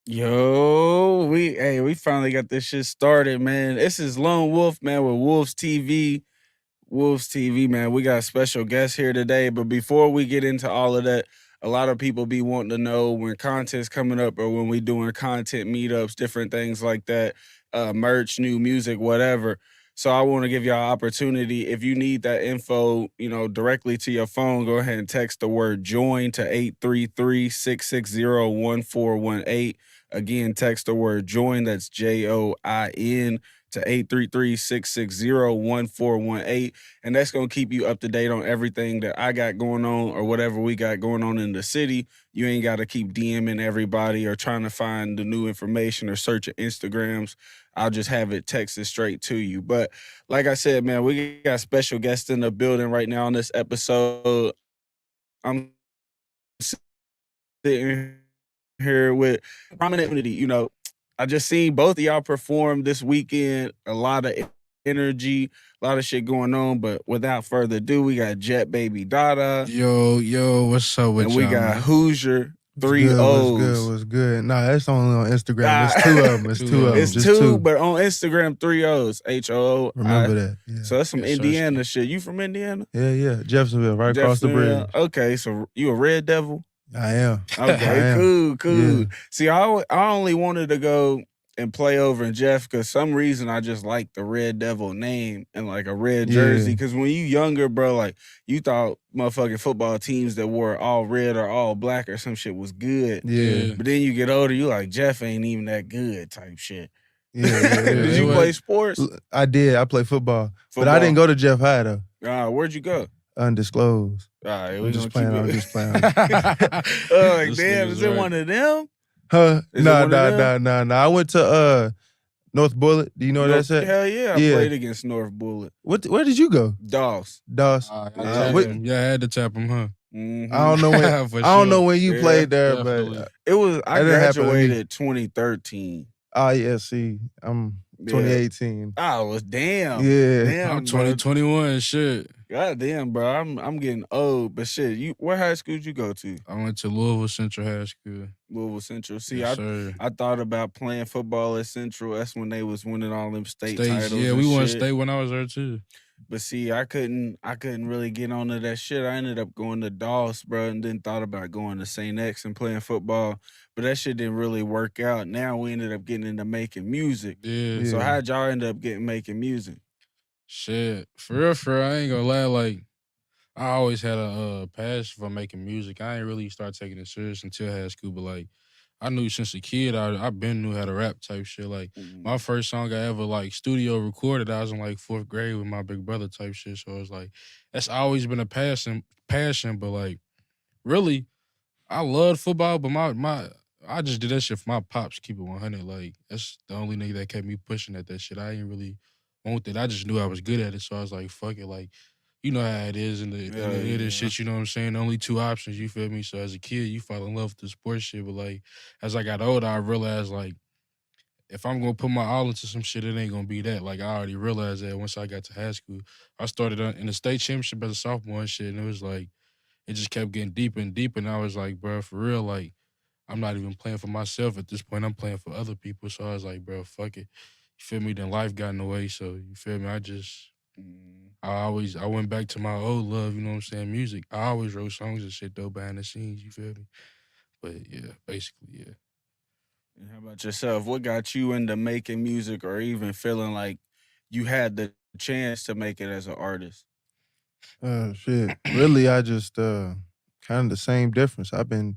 Yo, we finally got this shit started, man. This is Lone Wolf, man, with Wolves TV. Wolves TV, man. We got a special guest here today. But before we get into all of that, a lot of people be wanting to know when content's coming up or when we doing content meetups, different things like that, merch, new music, whatever. So I want to give y'all opportunity. If you need that info, directly to your phone, go ahead and text the word join to 833-660-1418. Again, text the word join. That's JOIN to 833-660-1418. And that's going to keep you up to date on everything that I got going on or whatever we got going on in the city. You ain't got to keep DMing everybody or trying to find the new information or searching Instagrams. I'll just have it texted straight to you. But like I said, man, we got special guests in the building right now on this episode. I'm sitting here with prominent community. I just seen both of y'all perform this weekend. A lot of energy, a lot of shit going on. But without further ado, we got Jettbaby Dada Yo, what's up with and we y'all, got man? Hoosier. What's Three good? What's good? O's. What's good? Nah, that's only on Instagram. Ah. It's two of them. It's two of them. It's Just two, but on Instagram, 3 O's. HOO. Remember that. Yeah. So that's some Yes, Indiana shit. You from Indiana? Yeah. Jeffersonville, right across the bridge. Okay, so you a Red Devil? I am. Okay, I am. cool. Yeah. See, I only wanted to go and play over in Jeff because some reason I just like the Red Devil name and like a red jersey. Yeah. Because when you younger, bro, like you thought motherfucking football teams that wore all red or all black or some shit was good. Yeah. But then you get older, you like Jeff ain't even that good type shit. Yeah. Did you play sports? I did. I played football. But I didn't go to Jeff High though. Where'd you go? Undisclosed. All right, I'm just playing. damn, is it one of them? Huh? Is it one of Nah. I went to North Bullet. Do you know what that's at? Hell yeah, I played against North Bullet. Where did you go? Doss. I had to tap him, huh? Mm-hmm. I don't know when. I don't know when you played there, definitely. but it was. I that didn't happen to me. graduated 2013. Oh yeah, see, I'm 2018. Oh, well, damn. Yeah. Damn, I'm 2021, shit. God damn, bro. I'm getting old, but shit. Where high school did you go to? I went to Louisville Central High School. Louisville Central. See, Yes, sir. I thought about playing football at Central. That's when they was winning all them state titles. Yeah, we won state when I was there too. But see, I couldn't really get onto that shit. I ended up going to Doss, bro, and then thought about going to St. X and playing football. But that shit didn't really work out. Now we ended up getting into making music. Yeah. So how'd y'all end up making music? Shit, for real, I ain't gonna lie. Like, I always had a passion for making music. I ain't really start taking it serious until high school, but like, I knew since a kid, I been knew how to rap type shit. Like, my first song I ever like studio recorded, I was in like 4th grade with my big brother type shit. So it's like, that's always been a passion. But like, really, I loved football, but I just did that shit for my pops. Keep it 100. Like, that's the only nigga that kept me pushing at that shit. I ain't really want that. I just knew I was good at it, so I was like, fuck it. Like, you know how it is in the shit, you know what I'm saying? Only 2 options, you feel me? So as a kid, you fall in love with the sports shit, but like, as I got older, I realized like, if I'm gonna put my all into some shit, it ain't gonna be that. Like, I already realized that once I got to high school. I started in the state championship as a sophomore and shit, and it was like, it just kept getting deeper and deeper, and I was like, bro, for real, like, I'm not even playing for myself at this point. I'm playing for other people. So I was like, bro, fuck it. You feel me? Then life got in the way. So you feel me? I went back to my old love, you know what I'm saying? Music. I always wrote songs and shit though behind the scenes, you feel me? But yeah, basically, yeah. And how about yourself? What got you into making music or even feeling like you had the chance to make it as an artist? Shit. Really, I just kind of the same difference. I've been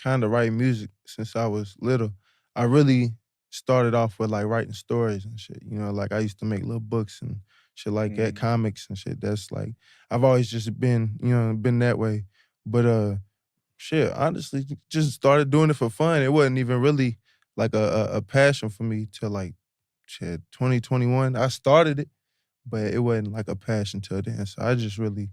kind of writing music since I was little. I really started off with like writing stories and shit. You know, like I used to make little books and shit like that, comics and shit. That's like I've always just been, been that way. But shit, honestly, just started doing it for fun. It wasn't even really like a passion for me till like shit 2021. I started it, but it wasn't like a passion till then. So I just really,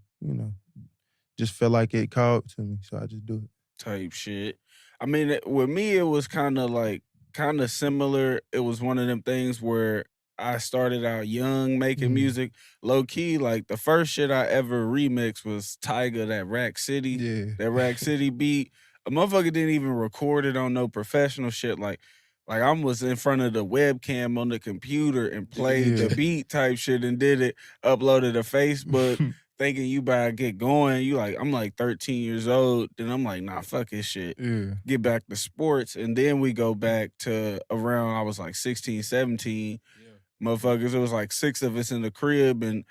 just felt like it called to me. So I just do it. Type shit. I mean, with me, it was kind of similar. It was one of them things where I started out young making music, low key. Like the first shit I ever remixed was Tyga, that Rack City Yeah. that Rack City beat. a motherfucker didn't even record it on no professional shit. Like I was in front of the webcam on the computer and played the Yeah. beat type shit and did it, uploaded to Facebook, thinking you better get going. You like, I'm like 13 years old. Then I'm like, nah, fuck this shit. Yeah. Get back to sports. And then we go back to around, I was like 16, 17. Motherfuckers, it was like 6 of us in the crib, and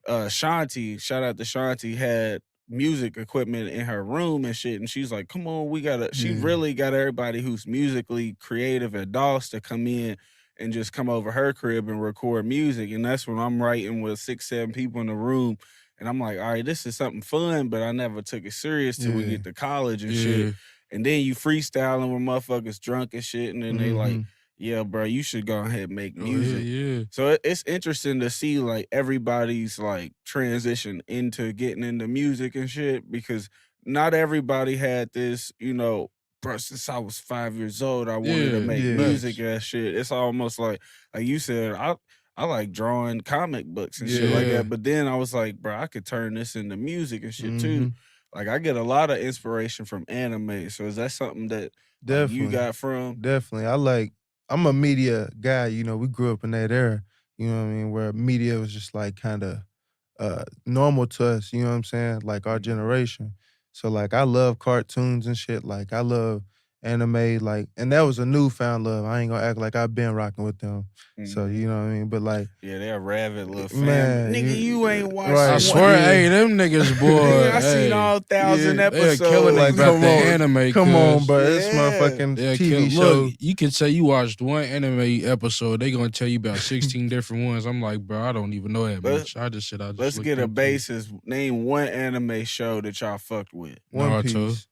Shanti, shout out to Shanti, had music equipment in her room and shit. And she's like, come on, we gotta, she Yeah. really got everybody who's musically creative at DOS to come in and just come over her crib and record music. And that's when I'm writing with 6, 7 people in the room. And I'm like, all right, this is something fun, but I never took it serious till we Yeah. get to college and shit. And then you freestyling with motherfuckers drunk and shit. And then they like, yeah, bro, you should go ahead and make music. Yeah. So it's interesting to see like everybody's like transition into getting into music and shit, because not everybody had this, you know, bro, since I was 5 years old, I wanted to make music and shit. It's almost like you said, I like drawing comic books and shit like that. But then I was like, bro, I could turn this into music and shit too. Like I get a lot of inspiration from anime. So is that something that like, you got from? Definitely. I'm a media guy, you know, we grew up in that era, you know what I mean, where media was just like kind of normal to us, you know what I'm saying? Like our generation. So like I love cartoons and shit. Like I love anime, like, and that was a newfound love. I ain't gonna act like I've been rocking with them. So you know what I mean? But like, yeah, they're a rabid little family. Man, Nigga, you ain't watched. right. I swear, hey, them niggas, boy. I seen all 1,000 episodes. They're killing like, about the anime. Come on, bro. Yeah. This motherfucking TV show. Look, you can say you watched one anime episode. They gonna tell you about 16 different ones. I'm like, bro, I don't even know that much. Let's get a basis. Name one anime show that y'all fucked with. One Piece.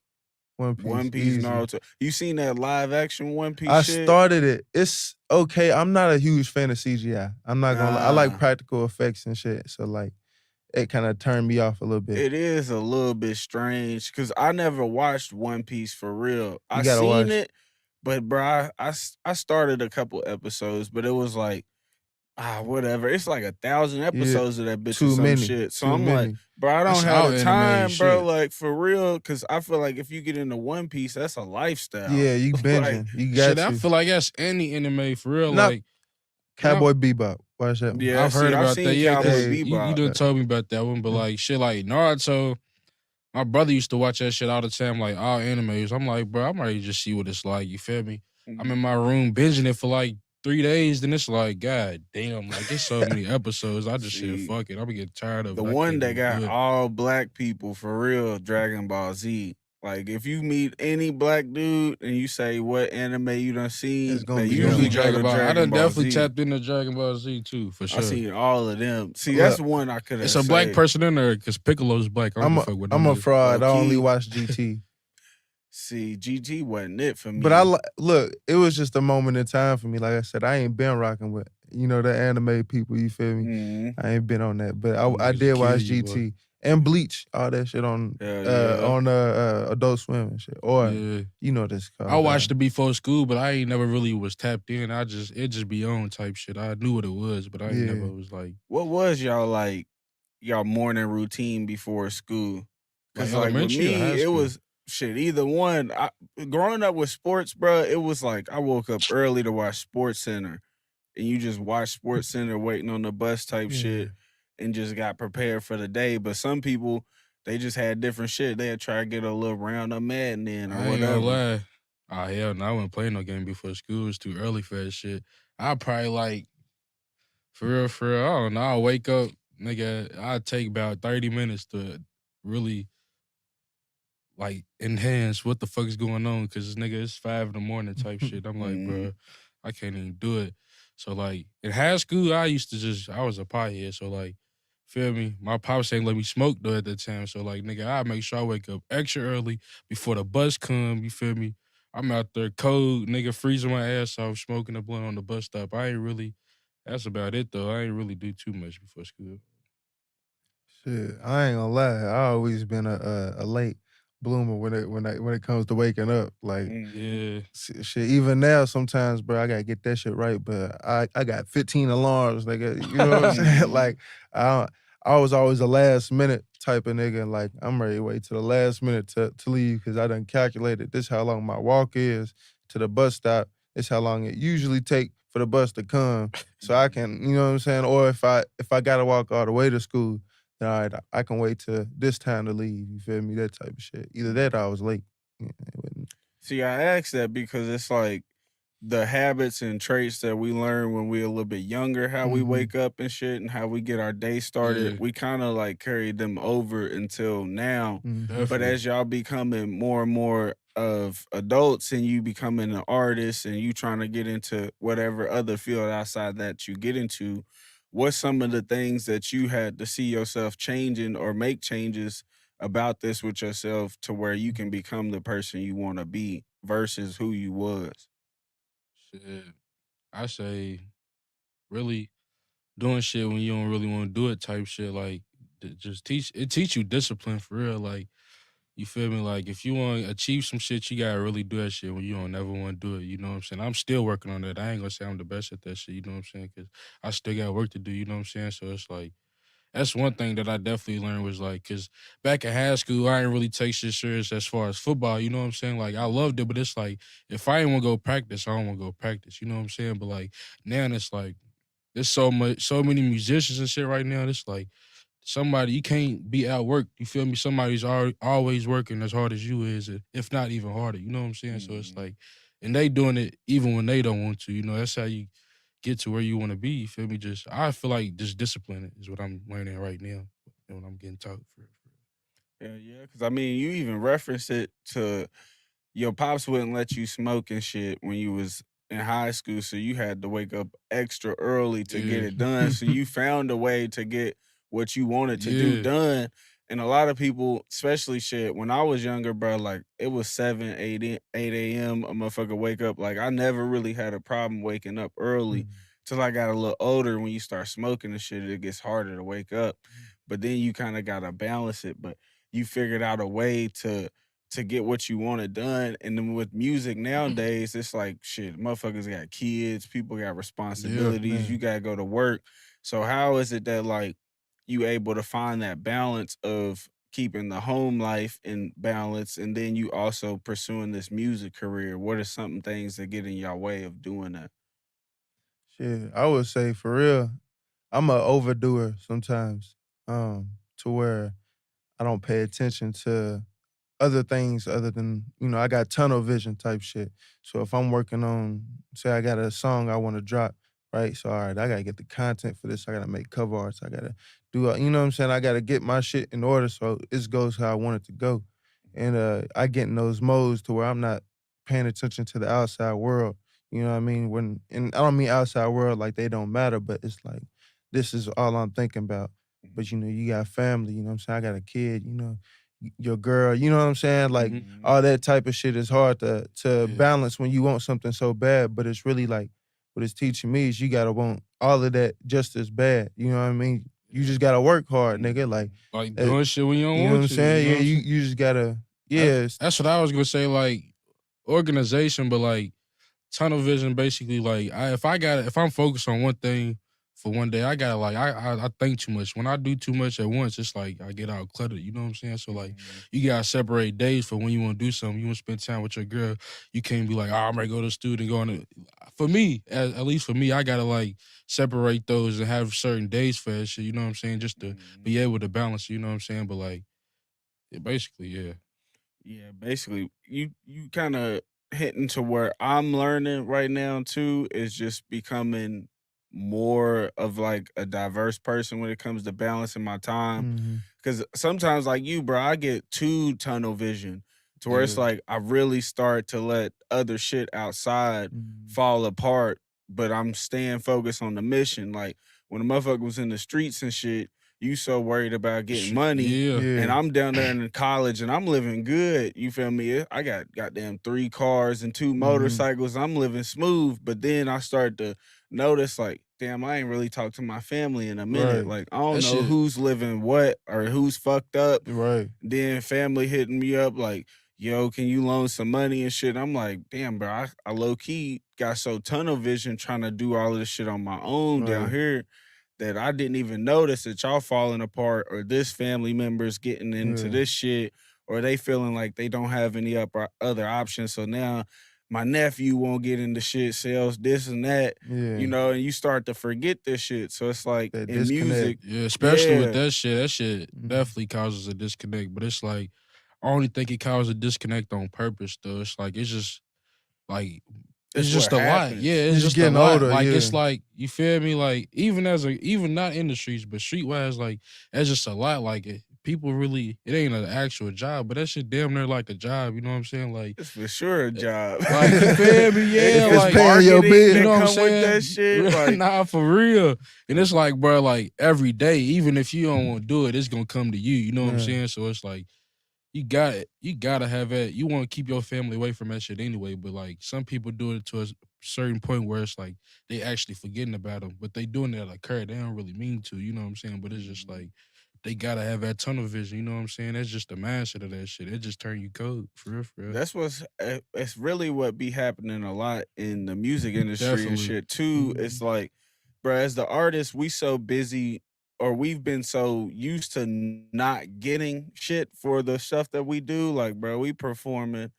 One Piece, easy. Naruto. You seen that live action One Piece I shit? started it. It's okay. I'm not a huge fan of CGI. I'm not gonna lie. I like practical effects and shit. So like, it kind of turned me off a little bit. It is a little bit strange because I never watched One Piece for real. I gotta seen watch it, but bro, I started a couple episodes, but it was like, whatever. It's like 1,000 episodes of that bitch Too or some many. shit. So Too I'm many. like, bro, I don't That's have all the anime time, bro. shit. Like for real, because I feel like if you get into One Piece, that's a lifestyle. Yeah, you binging. You got Shit, to. I feel like that's any anime for real. Nah, like Cowboy Bebop. Watch that one. Yeah, I've heard about seen that. Yeah, Cowboy 'cause Bebop. you done told me about that one, but like shit, like Naruto. My brother used to watch that shit all the time, like all animes. I'm like, bro, I'm ready to just see what it's like. You feel me? I'm in my room binging it for like 3 days, then it's like, god damn, like there's so many episodes. I just said, fuck it. I'm gonna get tired of the it. one that got all black people for real, Dragon Ball Z. Like if you meet any black dude and you say what anime you done seen, It's gonna they be usually Dragon Ball. I done Ball definitely Z. tapped into Dragon Ball Z too, for sure. I seen all of them. See, that's one I could have. It's a black person in there because Piccolo's black. I'm a fraud. I only watch GT. See, GT wasn't it for me. But look, it was just a moment in time for me. Like I said, I ain't been rocking with, you know, the anime people, you feel me? I ain't been on that. But I did watch GT and Bleach, all that shit on Adult Swim and shit. Or you know this called. I watched it before school, but I ain't never really was tapped in. It just be on type shit. I knew what it was, but I ain't never was like. What was y'all morning routine before school? Because like with me, it was shit, either one. Growing up with sports, bro, it was like I woke up early to watch Sports Center, and you just watch Sports Center waiting on the bus type shit, and just got prepared for the day. But some people, they just had different shit. They'd try to get a little round of Madden in or I ain't whatever. gonna lie. Oh hell no, I wouldn't play no game before school. It's too early for that shit. I probably like for real, I don't know. I'll wake up, nigga. I'll take about 30 minutes to really like enhance what the fuck is going on, because nigga, it's 5 in the morning type shit. I'm like, bro, I can't even do it. So like in high school, I was a pothead. So like, feel me? My pops ain't let me smoke though at the time. So like, nigga, I make sure I wake up extra early before the bus come. You feel me? I'm out there cold, nigga, freezing my ass off, smoking a blunt on the bus stop. That's about it though. I ain't really do too much before school. Shit, I ain't gonna lie. I always been a late bloomer when it comes to waking up. Like, shit. Even now, sometimes, bro, I gotta get that shit right. But I got 15 alarms. Like, you know what I'm saying? Like, I was always the last minute type of nigga, like I'm ready to wait to the last minute to leave because I done calculated this how long my walk is to the bus stop. This how long it usually take for the bus to come. So I can, you know what I'm saying? Or if I gotta walk all the way to school, then all right, I can wait till this time to leave. You feel me? That type of shit. Either that or I was late. Yeah, it wasn't- See, I asked that because it's like the habits and traits that we learn when we're a little bit younger, how we Mhm. wake up and shit, and how we get our day started. Yeah, We kind of like carried them over until now. Mhm. But definitely. as y'all becoming more and more of adults and you becoming an artist and you trying to get into whatever other field outside that you get into, what's some of the things that you had to see yourself changing or make changes about this with yourself to where you can become the person you want to be versus who you was? Shit. I say really doing shit when you don't really want to do it type shit. Like just teach you discipline for real. Like you feel me? Like if you want to achieve some shit, you gotta really do that shit when you don't never want to do it. You know what I'm saying? I'm still working on that. I ain't gonna say I'm the best at that shit. You know what I'm saying? Because I still got work to do. You know what I'm saying? So it's like that's one thing that I definitely learned was like, cause back in high school, I didn't really take shit serious as far as football. You know what I'm saying? Like I loved it, but it's like if I ain't want to go practice, I don't want to go practice. You know what I'm saying? But like now it's like there's so many musicians and shit right now. It's like somebody you can't be outworked. You feel me? Somebody's always working as hard as you is, if not even harder. You know what I'm saying? So it's Mhm. like, and they doing it even when they don't want to. You know, that's how you get to where you want to be. You feel me? Just I feel like just discipline is what I'm learning right now and what I'm getting taught for. Yeah, yeah. Because I mean, you even referenced it to your pops wouldn't let you smoke and shit when you was in high school, so you had to wake up extra early to get Yeah, it done. So you found a way to get what you wanted to do yeah, done. And a lot of people, especially shit, when I was younger, bro, like it was 7, 8 a.m. A motherfucker wake up. Like I never really had a problem waking up early Mhm. till I got a little older. When you start smoking and shit, it gets harder to wake up. But then you kind of gotta balance it. But you figured out a way to get what you wanted done. And then with music nowadays, it's like shit, motherfuckers got kids, people got yeah. responsibilities, you Man. gotta go to work. So how is it that like you able to find that balance of keeping the home life in balance and then you also pursuing this music career? What are some things that get in your way of doing that? Shit, I would say for real, I'm a overdoer sometimes. To where I don't pay attention to other things other than, I got tunnel vision type shit. So if I'm working on, say I got a song I want to drop, right? So all right, I gotta get the content for this. I gotta make cover arts. I gotta do, you know what I'm saying? I gotta get my shit in order so it goes how I want it to go. And I get in those modes to where I'm not paying attention to the outside world. You know what I mean? And I don't mean outside world like they don't matter, but it's like this is all I'm thinking about. But you got family. You know what I'm saying? I got a kid. Your girl, you know what I'm saying? Like Hmm. Mhm. all that type of shit is hard to Yeah, balance when you want something so bad, but it's really like what it's teaching me is you gotta want all of that just as bad. You know what I mean? You yeah. just gotta work hard, nigga. Like Mhm. Like uh, doing shit when you don't you know what want I'm to. You saying? know Yeah, what I'm you saying? you just gotta That, yeah, that's what I was gonna say. Like organization, but like tunnel vision basically like if I'm focused on one thing for one day, I gotta like I think too much. When I do too much at once, it's like I get out cluttered. You know what I'm saying? So like Mhm. you gotta separate days for when you want to do something. You want to spend time with your girl. You can't be like, oh, I'm ready to go to the studio and go on it. For me, at least for me, I gotta like separate those and have certain days for that shit. You know what I'm saying? Just to Mhm. be able to balance. You know what I'm saying? But like, basically, yeah. Yeah, basically, you kind of hitting to where I'm learning right now too is just becoming more of like a diverse person when it comes to balancing my time. mhm, Because sometimes, like you, bro, I get too tunnel vision to where it's Yeah. like I really start to let other shit outside mhm. fall apart, but I'm staying focused on the mission. Like when a motherfucker was in the streets and shit, you so worried about getting money Yeah. and Yeah. I'm down there in college and I'm living good. You feel me? I got goddamn 3 cars and 2 Mhm. motorcycles. I'm living smooth. But then I start to notice, like, damn, I ain't really talked to my family in a minute. Right. Like, I don't That know shit. who's living what or who's fucked up. Right. Then family hitting me up like, yo, can you loan some money and shit? I'm like, damn, bro, I low key got so tunnel vision trying to do all of this shit on my own down Right. here that I didn't even notice that y'all falling apart or this family member's getting into Yeah. this shit or they feeling like they don't have any other options. So now my nephew won't get into shit, sales this and that, Yeah. and you start to forget this shit. So it's like That in disconnect. music, Yeah, especially with yeah, that shit Mhm. definitely causes a disconnect. But it's like I only think it causes a disconnect on purpose though. It's like it's just like it's it's what just a lot. happens. Yeah, it's He's just a getting lot. older, Like yeah. it's like you feel me? Like even not in the streets, but streetwise, like it's just a lot. Like people really, it ain't an actual job, but that shit damn near like a job. You know what I'm saying? Like It's for sure a job. like you feel me? Yeah, if it's like paying your marketing bill. that you know what I'm come with that saying? shit, like Nah, for real. And it's like, bro, like every day, even if you don't want to do it, it's gonna come to you. You know what I'm Yeah. saying? So it's like you gotta have that. You want to keep your family away from that shit anyway. But like some people do it to a certain point where it's like they actually forgetting about them, but they doing it like Kurt. They don't really mean to. You know what I'm saying? But it's just like they gotta have that tunnel vision. You know what I'm saying? That's just the mindset of that shit. It just turn you cold for real, for real. that's it's really what be happening a lot in the music industry and Definitely. shit too. Mhm. It's like, bro, as the artist, we so busy or we've been so used to not getting shit for the stuff that we do. Like, bro, we performing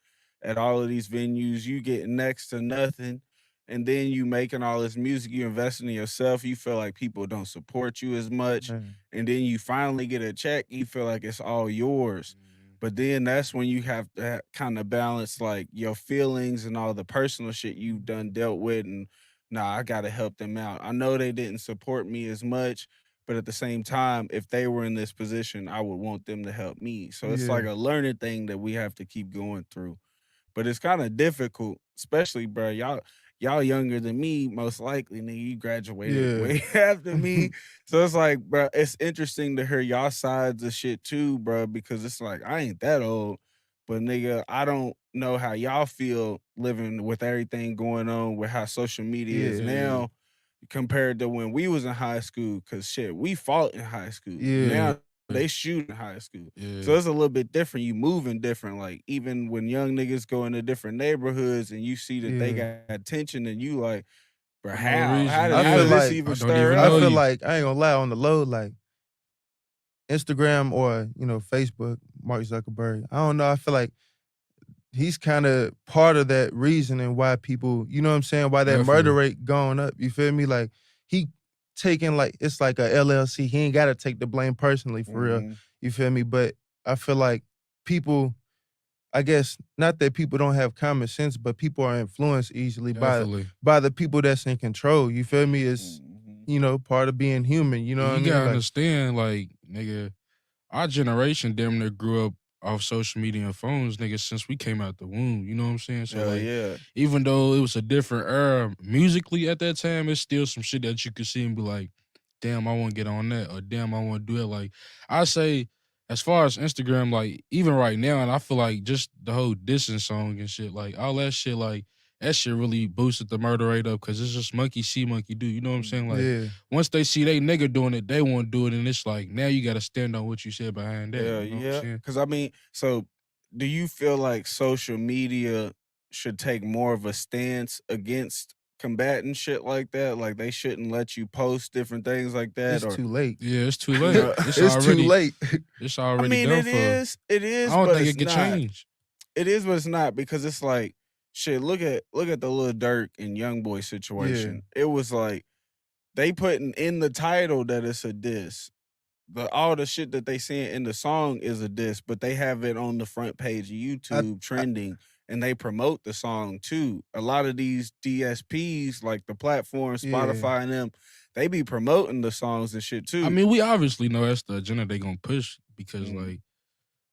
at all of these venues, you getting next to nothing. And then you making all this music, you investing in yourself, you feel like people don't support you as much. Man. And then you finally get a check, you feel like it's all yours. But then that's when you have to kind of balance like your feelings and all the personal shit you've done dealt with. And nah, I gotta help them out. I know they didn't support me as much, but at the same time, if they were in this position, I would want them to help me. So it's like Yeah. a learning thing that we have to keep going through. But it's kind of difficult, especially, bro. Y'all younger than me, most likely. Nigga, you graduated Yeah. way after me. So it's like, bro, it's interesting to hear y'all sides of shit too, bro, because it's like I ain't that old, but nigga, I don't know how y'all feel living with everything going on with how social media is Yeah. now compared to when we was in high school. Cause shit, we fought in high school. Yeah. Now they shoot in high school. Yeah. So it's a little bit different. You moving different. Like even when young niggas go into different neighborhoods and you see that they Yeah. got attention and you like, bro, For no how? reason. How I did feel this like- even I don't stir even I up? know feel you. like I ain't gonna lie on the low, like Instagram or Facebook, Mark Zuckerberg. I don't know. I feel like he's kind of part of that reasoning why people, you know what I'm saying, why that Definitely. murder rate going up. You feel me? Like he taking like it's like a LLC. He ain't got to take the blame personally for real. Mhm. You feel me? But I feel like people, I guess not that people don't have common sense, but people are influenced easily Definitely. by the people that's in control. You feel me? It's Mhm. part of being human. You know what I You mean? gotta Like, understand, like, nigga, our generation damn near grew up off social media and phones, nigga, since we came out the womb. You know what I'm saying? So Hell like, yeah. even though it was a different era musically at that time, it's still some shit that you could see and be like, damn, I want to get on that, or damn, I want to do it. Like, I say, as far as Instagram, like, even right now, and I feel like just the whole dissing song and shit, like, all that shit, like, that shit really boosted the murder rate up because it's just monkey see, monkey do. You know what I'm saying? Like, yeah. once they see they nigga doing it, they want to do it, and it's like now you got to stand on what you said behind that. Hell You know what I'm yeah. saying? Because I mean, so do you feel like social media should take more of a stance against combating shit like that? Like they shouldn't let you post different things like that, It's or too late. Yeah, it's too late. Yeah. It's It's already too late. It's I already mean, done it for. is, I don't but think it's it could not. change. It is, but it's not because it's like shit. Look at the Lil Durk and YoungBoy situation. It was like they putting in the title that it's a diss. All the shit that they saying in the song is a diss, but they have it on the front page of YouTube trending, and they promote the song too. A lot of these DSPs, like the platforms, Yeah. Spotify and them, they be promoting the songs and shit too. I mean, we obviously know that's the agenda they gonna push because Mm. like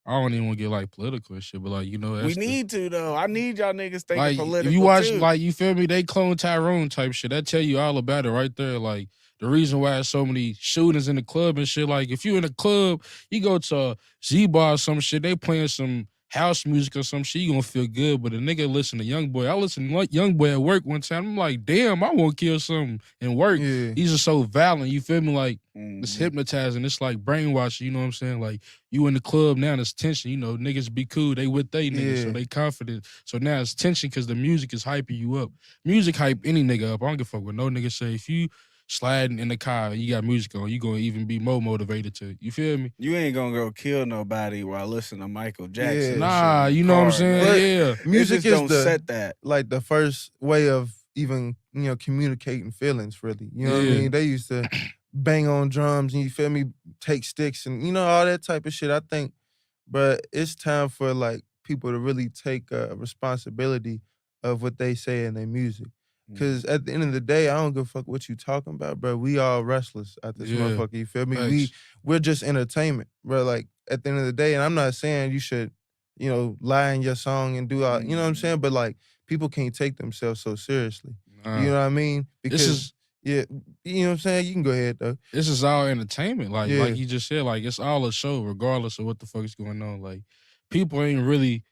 I don't even want to get like political and shit, but like we that's need to though. I need y'all niggas thinking like political if you watch too. like you feel me, they clone Tyrone type shit. That tell you all about it right there. Like the reason why there's so many shootings in the club and shit. Like if you in a club, you go to Z-Bar or some shit, they playing some house music or some shit, you gonna feel good. But a nigga listen to YoungBoy. I listen to YoungBoy at work one time. I'm like, damn, I want to kill something in work. Yeah. These are so violent. You feel me? Like it's Mhm. hypnotizing. It's like brainwashing. You know what I'm saying? Like you in the club now, and it's tension. You know, niggas be cool. They with they niggas, so Yeah. they confident. So now it's tension because the music is hyping you up. Music hype any nigga up. I don't give a fuck what no nigga say. If you sliding in the car and you got music on, you gonna even be more motivated to. You feel me? You ain't gonna go kill nobody while listening to Michael Jackson. Yeah. and shit Nah, in the you know what I'm car, saying? man. Yeah. Music It just is don't the set that. like the first way of even communicating feelings. Really, you know what I Yeah. mean? They used to bang on drums and you feel me, take sticks and all that type of shit. I think, but it's time for like people to really take responsibility of what they say in their music. Cause at the end of the day, I don't give a fuck what you talking about, bro. We all wrestlers at this Yeah. motherfucker. You feel me? Facts. We're just entertainment, bro. Like at the end of the day, and I'm not saying you should, lie in your song and do all, you know what I'm saying? But like people can't take themselves so seriously. Nah. You know what I mean? This is Yeah, you know what I'm saying? You can go ahead though. this is all entertainment. Like Yeah. you just said, like it's all a show, regardless of what the fuck is going on. Like people ain't really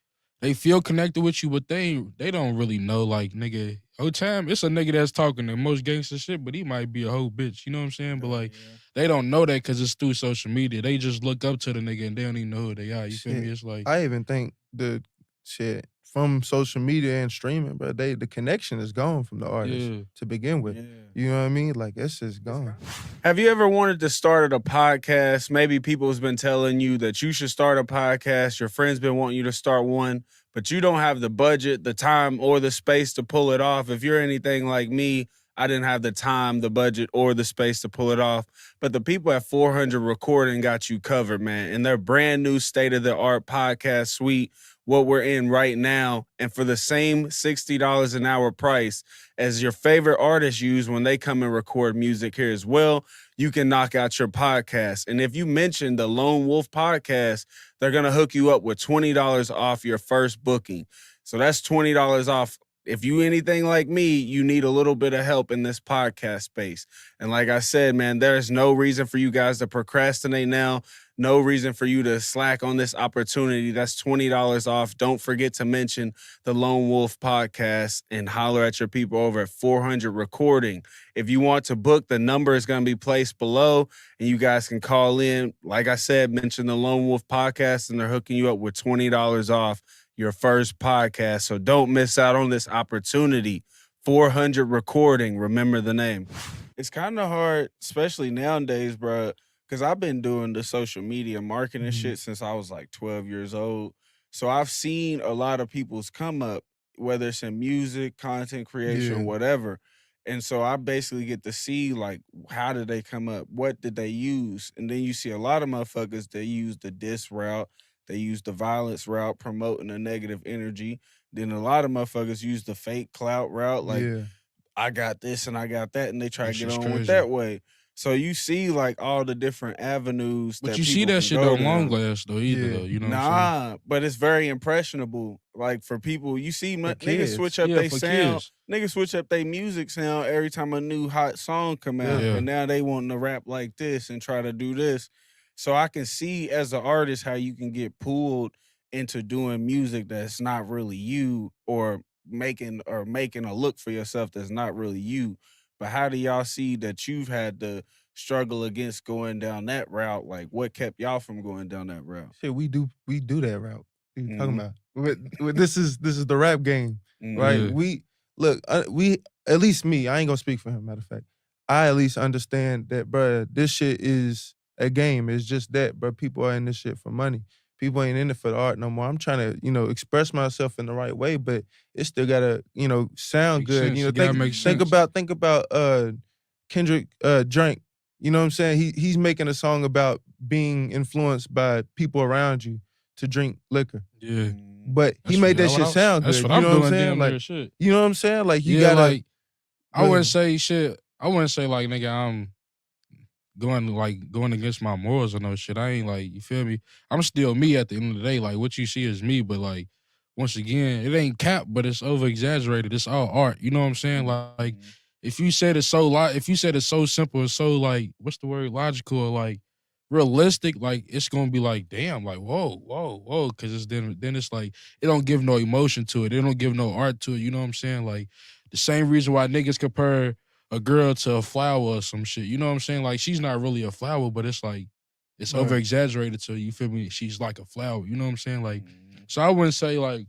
they feel connected with you, but they don't really know. Like nigga, time it's a nigga that's talking the most gangster shit, but he might be a whole bitch. You know what I'm saying? But like they don't know that because it's through social media. They just look up to the nigga and they don't even know who they are. You feel me? Shit. It's like I even think the shit from social media and streaming, but the connection is gone from the artist Yeah. to begin with. Yeah. You know what I mean? Like it's just gone. Have you ever wanted to start a podcast? Maybe people's been telling you that you should start a podcast. Your friends been wanting you to start one, but you don't have the budget, the time, or the space to pull it off. If you're anything like me, I didn't have the time, the budget, or the space to pull it off. But the people at 400 Recording got you covered, man. And their brand new state-of-the-art podcast suite, what we're in right now, and for the same $60 an hour price as your favorite artists use when they come and record music here as well, you can knock out your podcast. And if you mention the Lone Wolf podcast, they're going to hook you up with $20 off your first booking. So that's $20 off. If you anything like me, you need a little bit of help in this podcast space. And like I said, man, there's no reason for you guys to procrastinate now. No reason for you to slack on this opportunity. That's $20 off. Don't forget to mention the Lone Wolf podcast and holler at your people over at 400 Recording. If you want to book, the number is going to be placed below and you guys can call in. Like I said, mention the Lone Wolf podcast and they're hooking you up with $20 off your first podcast. So don't miss out on this opportunity. 400 Recording. Remember the name. It's kind of hard, especially nowadays, bro, because I've been doing the social media marketing shit since I was like 12 years old. So I've seen a lot of people's come up, whether it's in music, content creation, Yeah. whatever. And so I basically get to see, like, how did they come up? What did they use? And then you see a lot of motherfuckers, they use the diss route. They use the violence route, promoting a negative energy. Then a lot of motherfuckers use the fake clout route, like, yeah. I got this and I got that, and they try That to get shit's on with crazy. that way. So you see, like, all the different avenues but that you see people that can shit go don't down. long last though either Yeah. though. You know what I'm saying? Nah, but it's very impressionable. Like, for people, you see niggas kids. switch up Yeah, their for sound. kids. Niggas switch up their music sound every time a new hot song come out. Yeah. And now they want to rap like this and try to do this. So I can see as an artist how you can get pulled into doing music that's not really you, or making a look for yourself that's not really you. But how do y'all see that you've had to struggle against going down that route? Like, what kept y'all from going down that route? Shit, we do that route. What you talking Mhm. about? This is the rap game, right? Yeah. We look, we at least me. I ain't gonna speak for him. Matter of fact, I at least understand that, bruh, this shit is a game. It's just that, but people are in this shit for money. People ain't in it for the art no more. I'm trying to, express myself in the right way, but it still gotta, sound Make good. sense. It gotta make think sense. about Kendrick Drake. You know what I'm saying? He's making a song about being influenced by people around you to drink liquor. Yeah. But he That's made that what shit sound good. That's what You I'm know doing what I'm saying? damn Like, near shit. you know what I'm saying? Like you Yeah, gotta like I Go wouldn't ahead. say shit. I wouldn't say like nigga I'm going against my morals or no shit. I ain't like, you feel me? I'm still me at the end of the day. Like what you see is me, but like once again, it ain't cap, but it's over exaggerated. It's all art. You know what I'm saying? Like if you said it's so simple and so like what's the word, logical or like realistic, like it's gonna be like damn, like whoa, because it's then it's like it don't give no emotion to it. It don't give no art to it. You know what I'm saying? Like the same reason why niggas compare a girl to a flower or some shit. You know what I'm saying? Like she's not really a flower, but it's like it's Right. over exaggerated to you feel me? She's like a flower. You know what I'm saying? Like so I wouldn't say like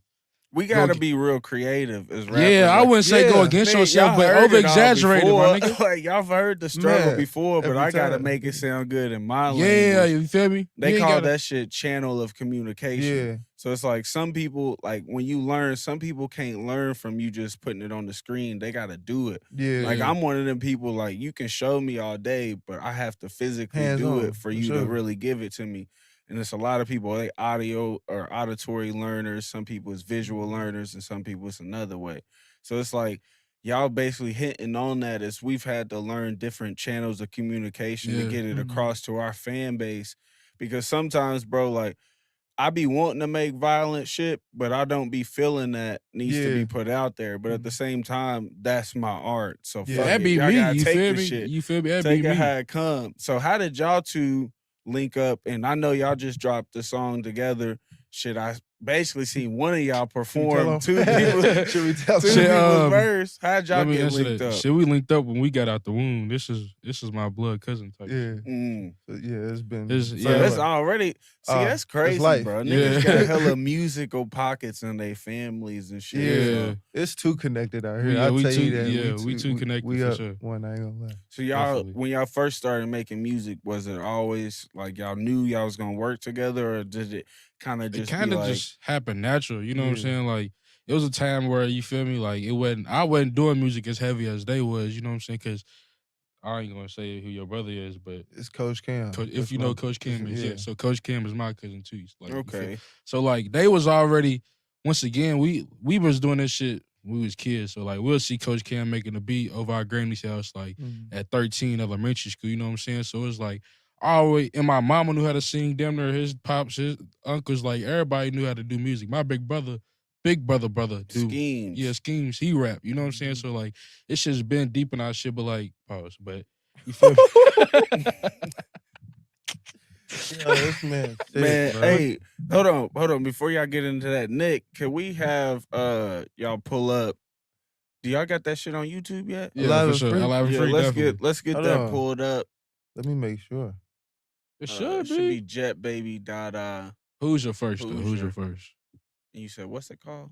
We gotta be real creative as rappers. Yeah, I wouldn't say go against yourself, but over exaggerated, my nigga. Like y'all have heard the struggle before, but I gotta make it sound good in my language. Yeah, you feel me? They call that shit channel of communication. Yeah. So it's like some people, like when you learn, some people can't learn from you just putting it on the screen. They gotta do it. Yeah. Like I'm one of them people. Like you can show me all day, but I have to physically do it for you to really give it to me. And it's a lot of people, they audio or auditory learners. Some people is visual learners, and some people it's another way. So it's like y'all basically hitting on that as we've had to learn different channels of communication to get it across to our fan base. Because sometimes, bro, like I be wanting to make violent shit, but I don't be feeling that needs to be put out there. But at the same time, that's my art. So fuck that it. be Y'all me. gotta You take feel the me? shit. You feel me? That Take be it me. how it come. So how did y'all two link up? And I know y'all just dropped the song together. Shit, I basically seen one of y'all perform two people. Should we tell two people's verse? How'd y'all get linked up? Shit, we linked up when we got out the womb. This is my blood cousin type. Yeah, it's been. That's already. See, that's crazy, bro. Niggas got hella musical pockets in their families and shit. Yeah, so. It's too connected out here. I'll tell you that. Yeah, we too connected we for up sure. One, I ain't gonna lie. So y'all, when y'all first started making music, was it always like y'all knew y'all was gonna work together, or did it kind of just just happened natural? You know what I'm saying? Like it was a time where, you feel me, like I wasn't doing music as heavy as they was. You know what I'm saying? Because I ain't gonna say who your brother is, but it's Coach Cam. If you know Coach Cam is, so Coach Cam is my cousin too. Like, okay. So like they was already, once again, we was doing this shit when we was kids. So like we'll see Coach Cam making a beat over our granny's house like at 13, elementary school. You know what I'm saying? So it's like always, and my mama knew how to sing. Damn near his pops, his uncles, like everybody knew how to do music. My big brother do Schemes. Yeah, Schemes. He rap. You know what I'm saying? So like it's just been deep in our shit, but like pause. But you feel me? This man, hey, hold on. Before y'all get into that, Nick, can we have y'all pull up? Do y'all got that shit on YouTube yet? Yeah, for sure. Let's get that pulled up. Let me make sure. It should be Jettbaby Dada. Who's your first though? Who's your first? And you said, what's it called?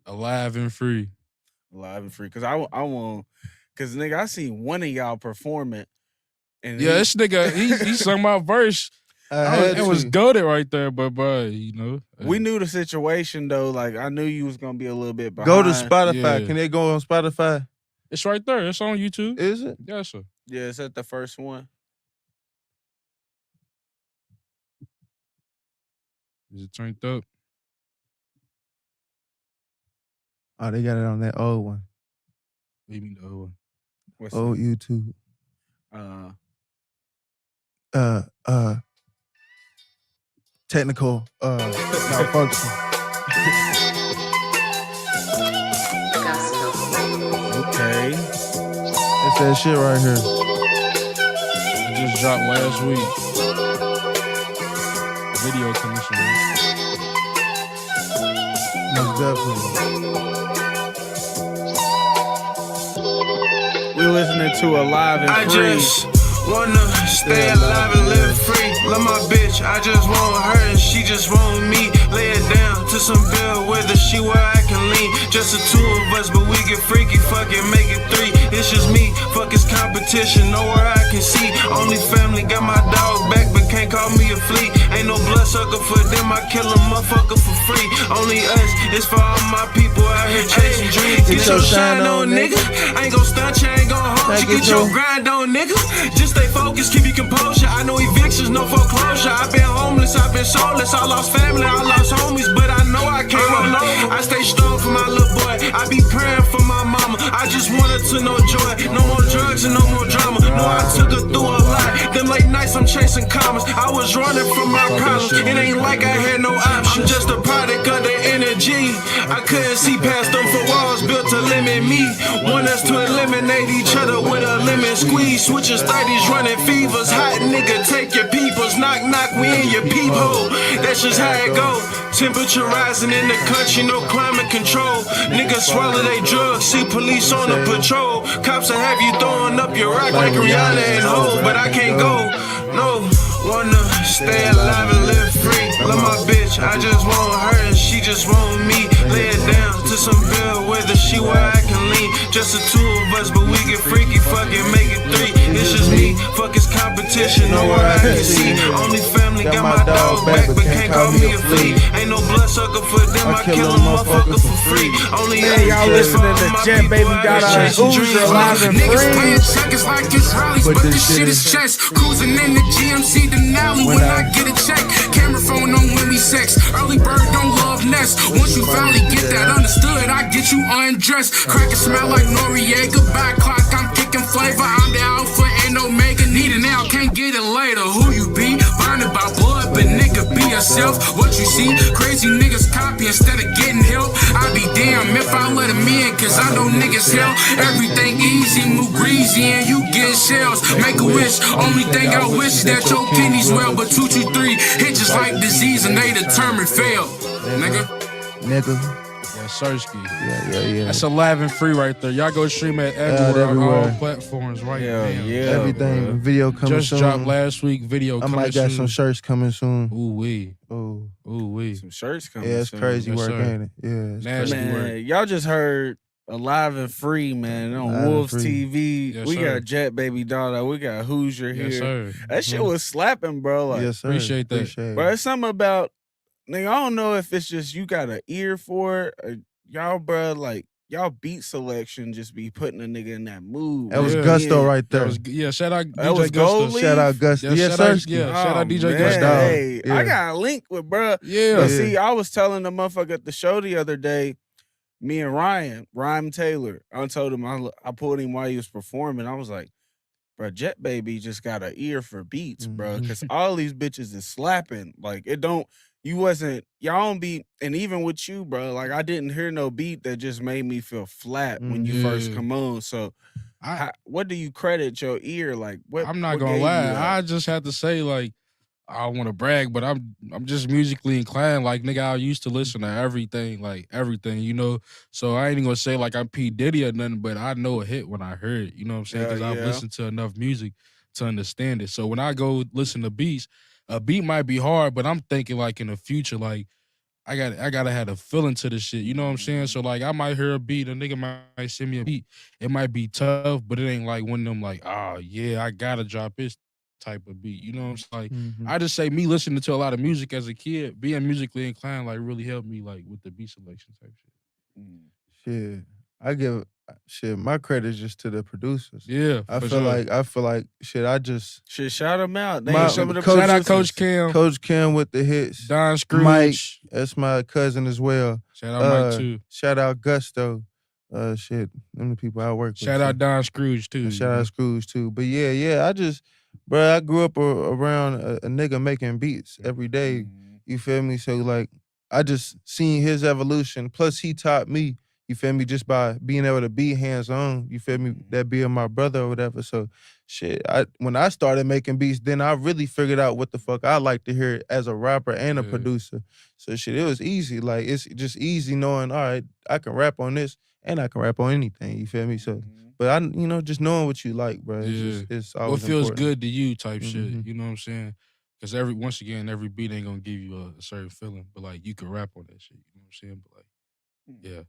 Alive and Free. Alive and Free. Cause I want, cause nigga, I seen one of y'all perform it. And this nigga, he sung my verse. It was goated right there, but you know. We knew the situation though. Like I knew you was gonna be a little bit behind. Go to Spotify. Yeah. Can they go on Spotify? It's right there. It's on YouTube. Is it? Yeah, sir. Yeah, it's at the first one. Is it turned up? Oh, they got it on that old one. What do you mean the old one? What's old that? YouTube. Technical malfunction. Okay. It's that shit right here. It just dropped last week. Video commission. Most definitely. We're listening to Alive and Free. I just wanna stay alive and live free. Love my bitch, I just want her and she just want me. Lay it down to some bill with her, she where I can lean. Just the two of us, but we get freaky, fuck it, make it three. It's just me, fuck his competition, nowhere I can see. Only family, got my dog back, but can't call me a flea. Ain't no bloodsucker for them, I kill a motherfucker for free. Only us, it's for all my people out here chasing dreams. Get your shine on, nigga. I ain't gon' stunt you, ain't gon' hold you. Get your grind on, nigga. Just stay focused, keep your composure. I know evictions, no foreclosure. I've been homeless, I've been soulless. I lost family, I lost homies, but I know I can't roll over. I stay strong for my little boy. I be praying for my mama. I just want her to know joy. No more drugs and no more drama. No, I took her through a lot. Them late nights I'm chasing commas. I was running from my problems. It ain't like I had no options. I'm just a product of the energy. I couldn't see past them for walls built to limit me. Want us to eliminate each other with a lemon squeeze. Switching 30s, running fevers. Hot nigga, take your peoples. Knock, knock, we in your peephole. That's just how it go. Temperature rising in the country, no climate control. Niggas swallow they drugs, see police on the patrol. Cops will have you throwing up your rock like Rihanna and Ho, but I can't go. No, Wanna stay alive and live free. Love my bitch, I just want her and she just want me. Lay it down to some bill with her, she where I can lean. Just the two of us, but we get freaky, fuck it, make it three. It's just me, fuck his competition, nowhere I can see. Only family got my dog back, but can't call me a flea. Ain't no bloodsucker for them, I kill a motherfucker for free. Only Man, y'all listening to Jettbaby Dada and Hoosier live and Niggas free. playing checkers like it's rallies, but this shit is chess. Cruising in the GMC Denali when I get a check. Camera phone on Willie sex. Early bird don't love nest. Once you finally get that understood, I get you undressed. Cracker smell like Noriega. Back clock, I'm kicking flavor. I'm the alpha and omega. Need it now, can't get it later. Who you be? Burning by blood, but nigga be yourself. What you see? Crazy niggas copy instead of getting help. I be damn if I let them in, cause I know niggas hell. Everything easy, move greasy, and you get shells. Make a wish, only thing I wish that your kidneys well. But 2, 2, 3 hit just like disease and they determined fail. Nigga. Yeah, Sersky. Yeah. That's alive and free right there. Y'all go stream it everywhere on all platforms right now. Yeah, Everything, bro. video coming Just soon. dropped last week. Video I coming might soon. got some shirts coming soon. Ooh wee. Oh, Some shirts coming. yeah, it's soon. crazy Yes, work, sir. ain't it? Yeah, it's Nasty crazy. work. Man, y'all just heard Alive and Free, man, on Live and Wolves Free. TV. Yes, we sir. got Jettbaby Dada. We got Hoosier here. Yes, sir. That shit was slapping, bro. Like, Yes, sir. appreciate that. Appreciate bro, it. it's something about, nigga, I don't know if it's just you got an ear for it. Or y'all, bro, like, y'all beat selection just be putting a nigga in that mood. That was Yeah. Gusto right That there. was, shout out That was DJ Gusto. Gold Leaf? Shout out Gusto. Yeah, Yes, shout sir. out- yeah. shout out DJ man, Gusto. Hey, I Yeah. got a link with bruh. Yeah. But see, I was telling the motherfucker at the show the other day, me and Ryan Taylor, I told him, I pulled him while he was performing. I was like, bro, Jettbaby just got an ear for beats, bro. Mhm. Because all these bitches is slapping. Like, y'all don't be, and even with you, bro, like, I didn't hear no beat that just made me feel flat when you first Yeah. come on. So, what do you credit your ear? Like, what? I'm not what gonna gave you lie. that? I just had to say, like, I don't want to brag, but I'm just musically inclined. Like, nigga, I used to listen to everything, you know. So I ain't even gonna say like I'm P. Diddy or nothing, but I know a hit when I heard it. You know what I'm saying? Because I've Yeah. listened to enough music to understand it. So when I go listen to beats, a beat might be hard, but I'm thinking like in the future, like I gotta have a feeling to the shit. You know what I'm saying? So like I might hear a beat, a nigga might send me a beat. It might be tough, but it ain't like one of them like, oh yeah, I gotta drop this type of beat. You know what I'm saying? Like Mhm. I just say me listening to a lot of music as a kid, being musically inclined, like really helped me like with the beat selection type shit. Shit, I give my credit just to the producers. Yeah, I for feel sure. like shit. I just Should shout them out. My- Name some of the Coach- Shout out producers. Coach Cam, Coach Kim with the hits. Don Scrooge. Mike, that's my cousin as well. Shout out Mike too. Shout out Gusto. Shit, them the people I work with. Shout out Don Scrooge too. And shout out Scrooge too. But yeah, I grew up around a nigga making beats every day. You feel me? So like, I just seen his evolution. Plus, he taught me. You feel me? Just by being able to be hands on. You feel me? That being my brother or whatever. So shit, when I started making beats, then I really figured out what the fuck I like to hear as a rapper and a Yeah. producer. So shit, it was easy. Like it's just easy knowing, all right, I can rap on this and I can rap on anything. You feel me? So, but I, just knowing what you like, bro. It's What always feels important. good to you type shit. Mhm. You know what I'm saying? Because once again, every beat ain't gonna give you a certain feeling, but like you can rap on that shit. You know what I'm saying? But like, yeah.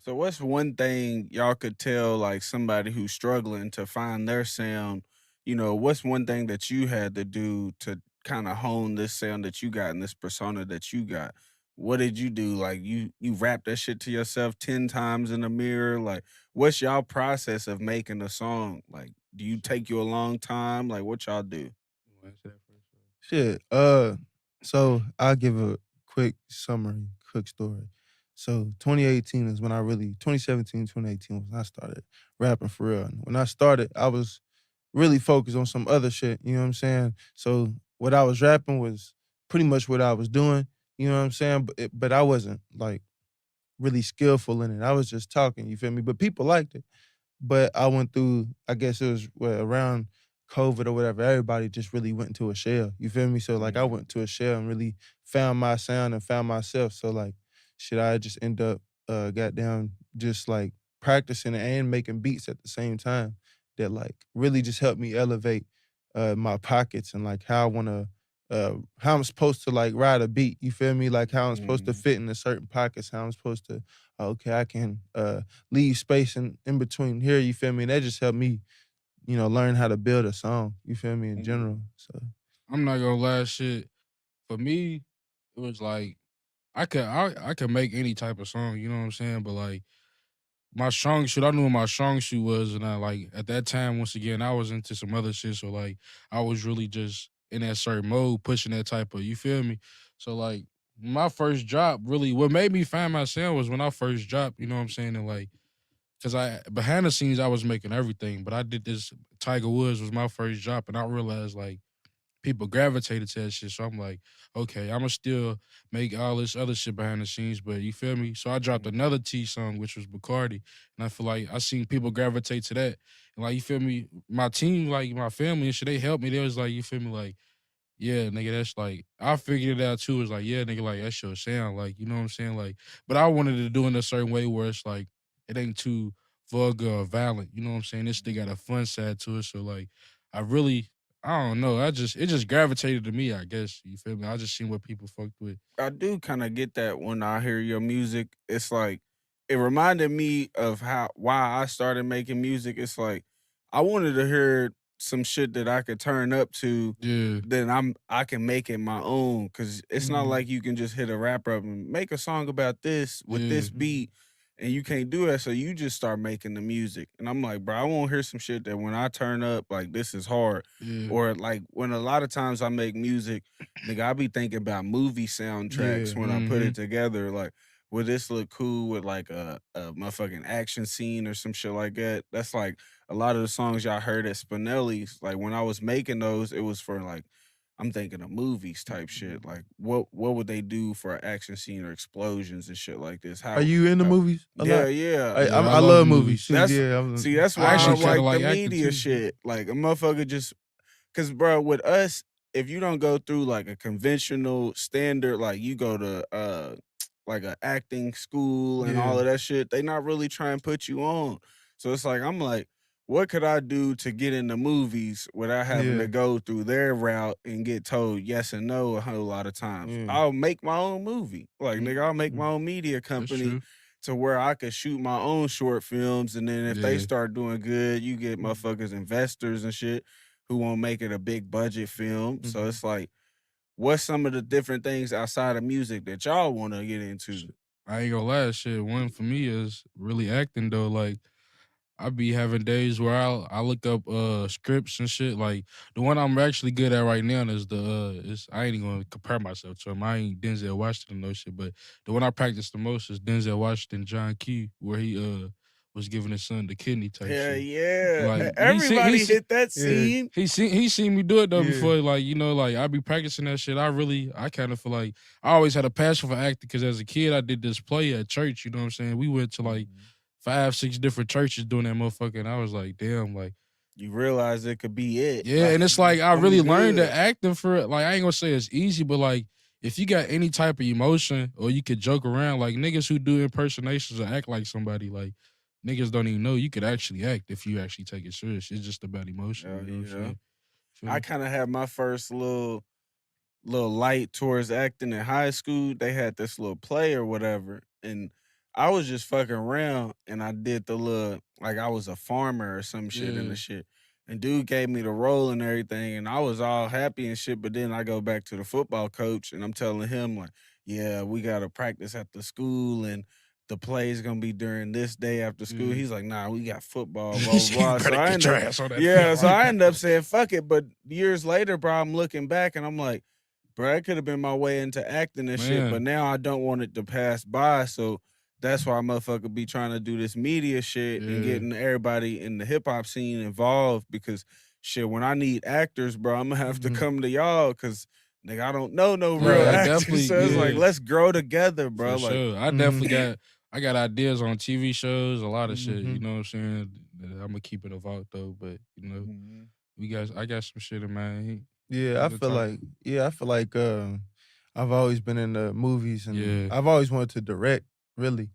So what's one thing y'all could tell like somebody who's struggling to find their sound? What's one thing that you had to do to kind of hone this sound that you got and this persona that you got? What did you do? Like you rap that shit to yourself 10 times in the mirror? Like what's y'all process of making a song? Like do you take you a long time? Like what y'all do? You wanna answer that first? Shit. So I'll give a quick summary, quick story. So 2018 is when 2017, 2018 was when I started rapping for real. And when I started, I was really focused on some other shit, you know what I'm saying? So what I was rapping was pretty much what I was doing, you know what I'm saying? But I wasn't like really skillful in it. I was just talking, you feel me? But people liked it. But I went through, I guess it was around COVID or whatever, everybody just really went into a shell. You feel me? So like I went to a shell and really found my sound and found myself. So like shit, I just end up goddamn just like practicing and making beats at the same time that like really just helped me elevate my pockets and like how I wanna how I'm supposed to like ride a beat. You feel me? Like how I'm supposed to Mhm. fit into certain pockets. How I'm supposed to. Okay, I can leave space in between here. You feel me? That just helped me, learn how to build a song. You feel me? In Mhm. general. So I'm not gonna lie, shit. For me, it was like I could make any type of song, you know what I'm saying? But like my strong suit, I knew what my strong suit was, and I like at that time, once again, I was into some other shit. So like I was really just in that certain mode, pushing that type of, you feel me? So like my first drop, really, what made me find myself was when I first dropped, you know what I'm saying? And like, cause I behind the scenes I was making everything, but I did this. Tiger Woods was my first drop, and I realized like people gravitated to that shit. So I'm like, okay, I'ma still make all this other shit behind the scenes, but you feel me? So I dropped Mhm. another T song, which was Bacardi. And I feel like I seen people gravitate to that. And like, you feel me? My team, like my family and shit, they helped me. They was like, you feel me? Like, yeah, nigga, that's like, I figured it out too. It's like, yeah, nigga, like, that's your sound. Like, you know what I'm saying? Like, but I wanted to do it in a certain way where it's like, it ain't too vulgar or violent. You know what I'm saying? This thing got a fun side to it. So, like, I really, I don't know. It just gravitated to me, I guess. You feel me? I just seen what people fucked with. I do kind of get that when I hear your music. It's like it reminded me of why I started making music. It's like I wanted to hear some shit that I could turn up to. Yeah. Then I can make it my own because it's not mhm. like you can just hit a rapper up and make a song about this with Yeah. this beat, and you can't do that. So you just start making the music, and I'm like, bro, I want to hear some shit that when I turn up, like this is hard, Yeah. or like when a lot of times I make music. Nigga, I be thinking about movie soundtracks Yeah. when I put Mm-hmm. it together. Like, would this look cool with like a motherfucking action scene or some shit like that? That's like a lot of the songs y'all heard at Spinelli's. Like when I was making those, it was for like I'm thinking of movies type shit. Like what would they do for an action scene or explosions and shit like this? Are you in the How movies a yeah, lot? yeah. I, Yeah, I I love love movies movies. too. That's Yeah. see, that's I why I actually Um, kind of like the like acting media too. shit. Like a motherfucker just cause bro, with us, if you don't go through like a conventional standard, like you go to like a acting school and yeah. all of that shit, they not really trying to put you on. So it's like I'm like, what could I do to get into movies without having Yeah. to go through their route and get told yes and no a whole lot of times? Yeah. I'll make my own movie. Like nigga, I'll make Mm. my own media That's company true. to where I could shoot my own short films, and then if they Yeah. start doing good, you get Mhm. motherfuckers, investors and shit who won't make it a big budget film. So Mhm. it's like, what's some of the different things outside of music that y'all want to get into? Shit. I ain't gonna lie, shit. One for me is really acting though. Like I be having days where I look up scripts and shit. Like the one I'm actually good at right now is is I ain't even gonna compare myself to him. I ain't Denzel Washington no shit, but the one I practice the most is Denzel Washington John Key, where he was giving his son the kidney type Hell shit. yeah. Like Everybody hit that Yeah. scene. he seen me do it though Yeah. before. Like you know, like I be practicing that shit. I kind of feel like I always had a passion for acting because as a kid I did this play at church. You know what I'm saying? We went to like 5, 6 different churches doing that motherfucker, and I was like, damn, like You realize it could be it. yeah. Like, And it's like I I'm really learned good. that acting for it. Like I ain't gonna say it's easy, but like if you got any type of emotion or you could joke around, like niggas who do impersonations or act like somebody, like niggas don't even know you could actually act if you actually take it serious. It's just about emotion. Hell You know what I'm yeah. saying? Feel I me? kind of had my first little light towards acting in high school. They had this little play or whatever, and I was just fucking around, and I did the little like I was a farmer or some shit in Yeah. the shit. And dude gave me the role and everything, and I was all happy and shit. But then I go back to the football coach, and I'm telling him like, "Yeah, we gotta practice at the school, and the play's gonna be during this day after school." Yeah. He's like, "Nah, we got football, blah blah You blah." So better I get end your up, ass on that yeah. field So right I now. end up saying, "Fuck it." But years later, bro, I'm looking back, and I'm like, bro, that could have been my way into acting and shit, but Man. now I don't want it to pass by. So that's why motherfucker be trying to do this media shit and Yeah. getting everybody in the hip hop scene involved because shit, when I need actors, bro, I'm gonna have to Mhm. come to y'all because nigga, I don't know no real Yeah, I actors. definitely So it's like, yeah. let's grow together, For bro. Like, sure. I Mhm. definitely I got ideas on TV shows, a lot of shit, you Mhm. know what I'm saying? I'm gonna keep it a vault though, but you know, I got some shit in mind. Yeah, We I gonna feel talk. like I've always been in the movies and Yeah. I've always wanted to direct, really.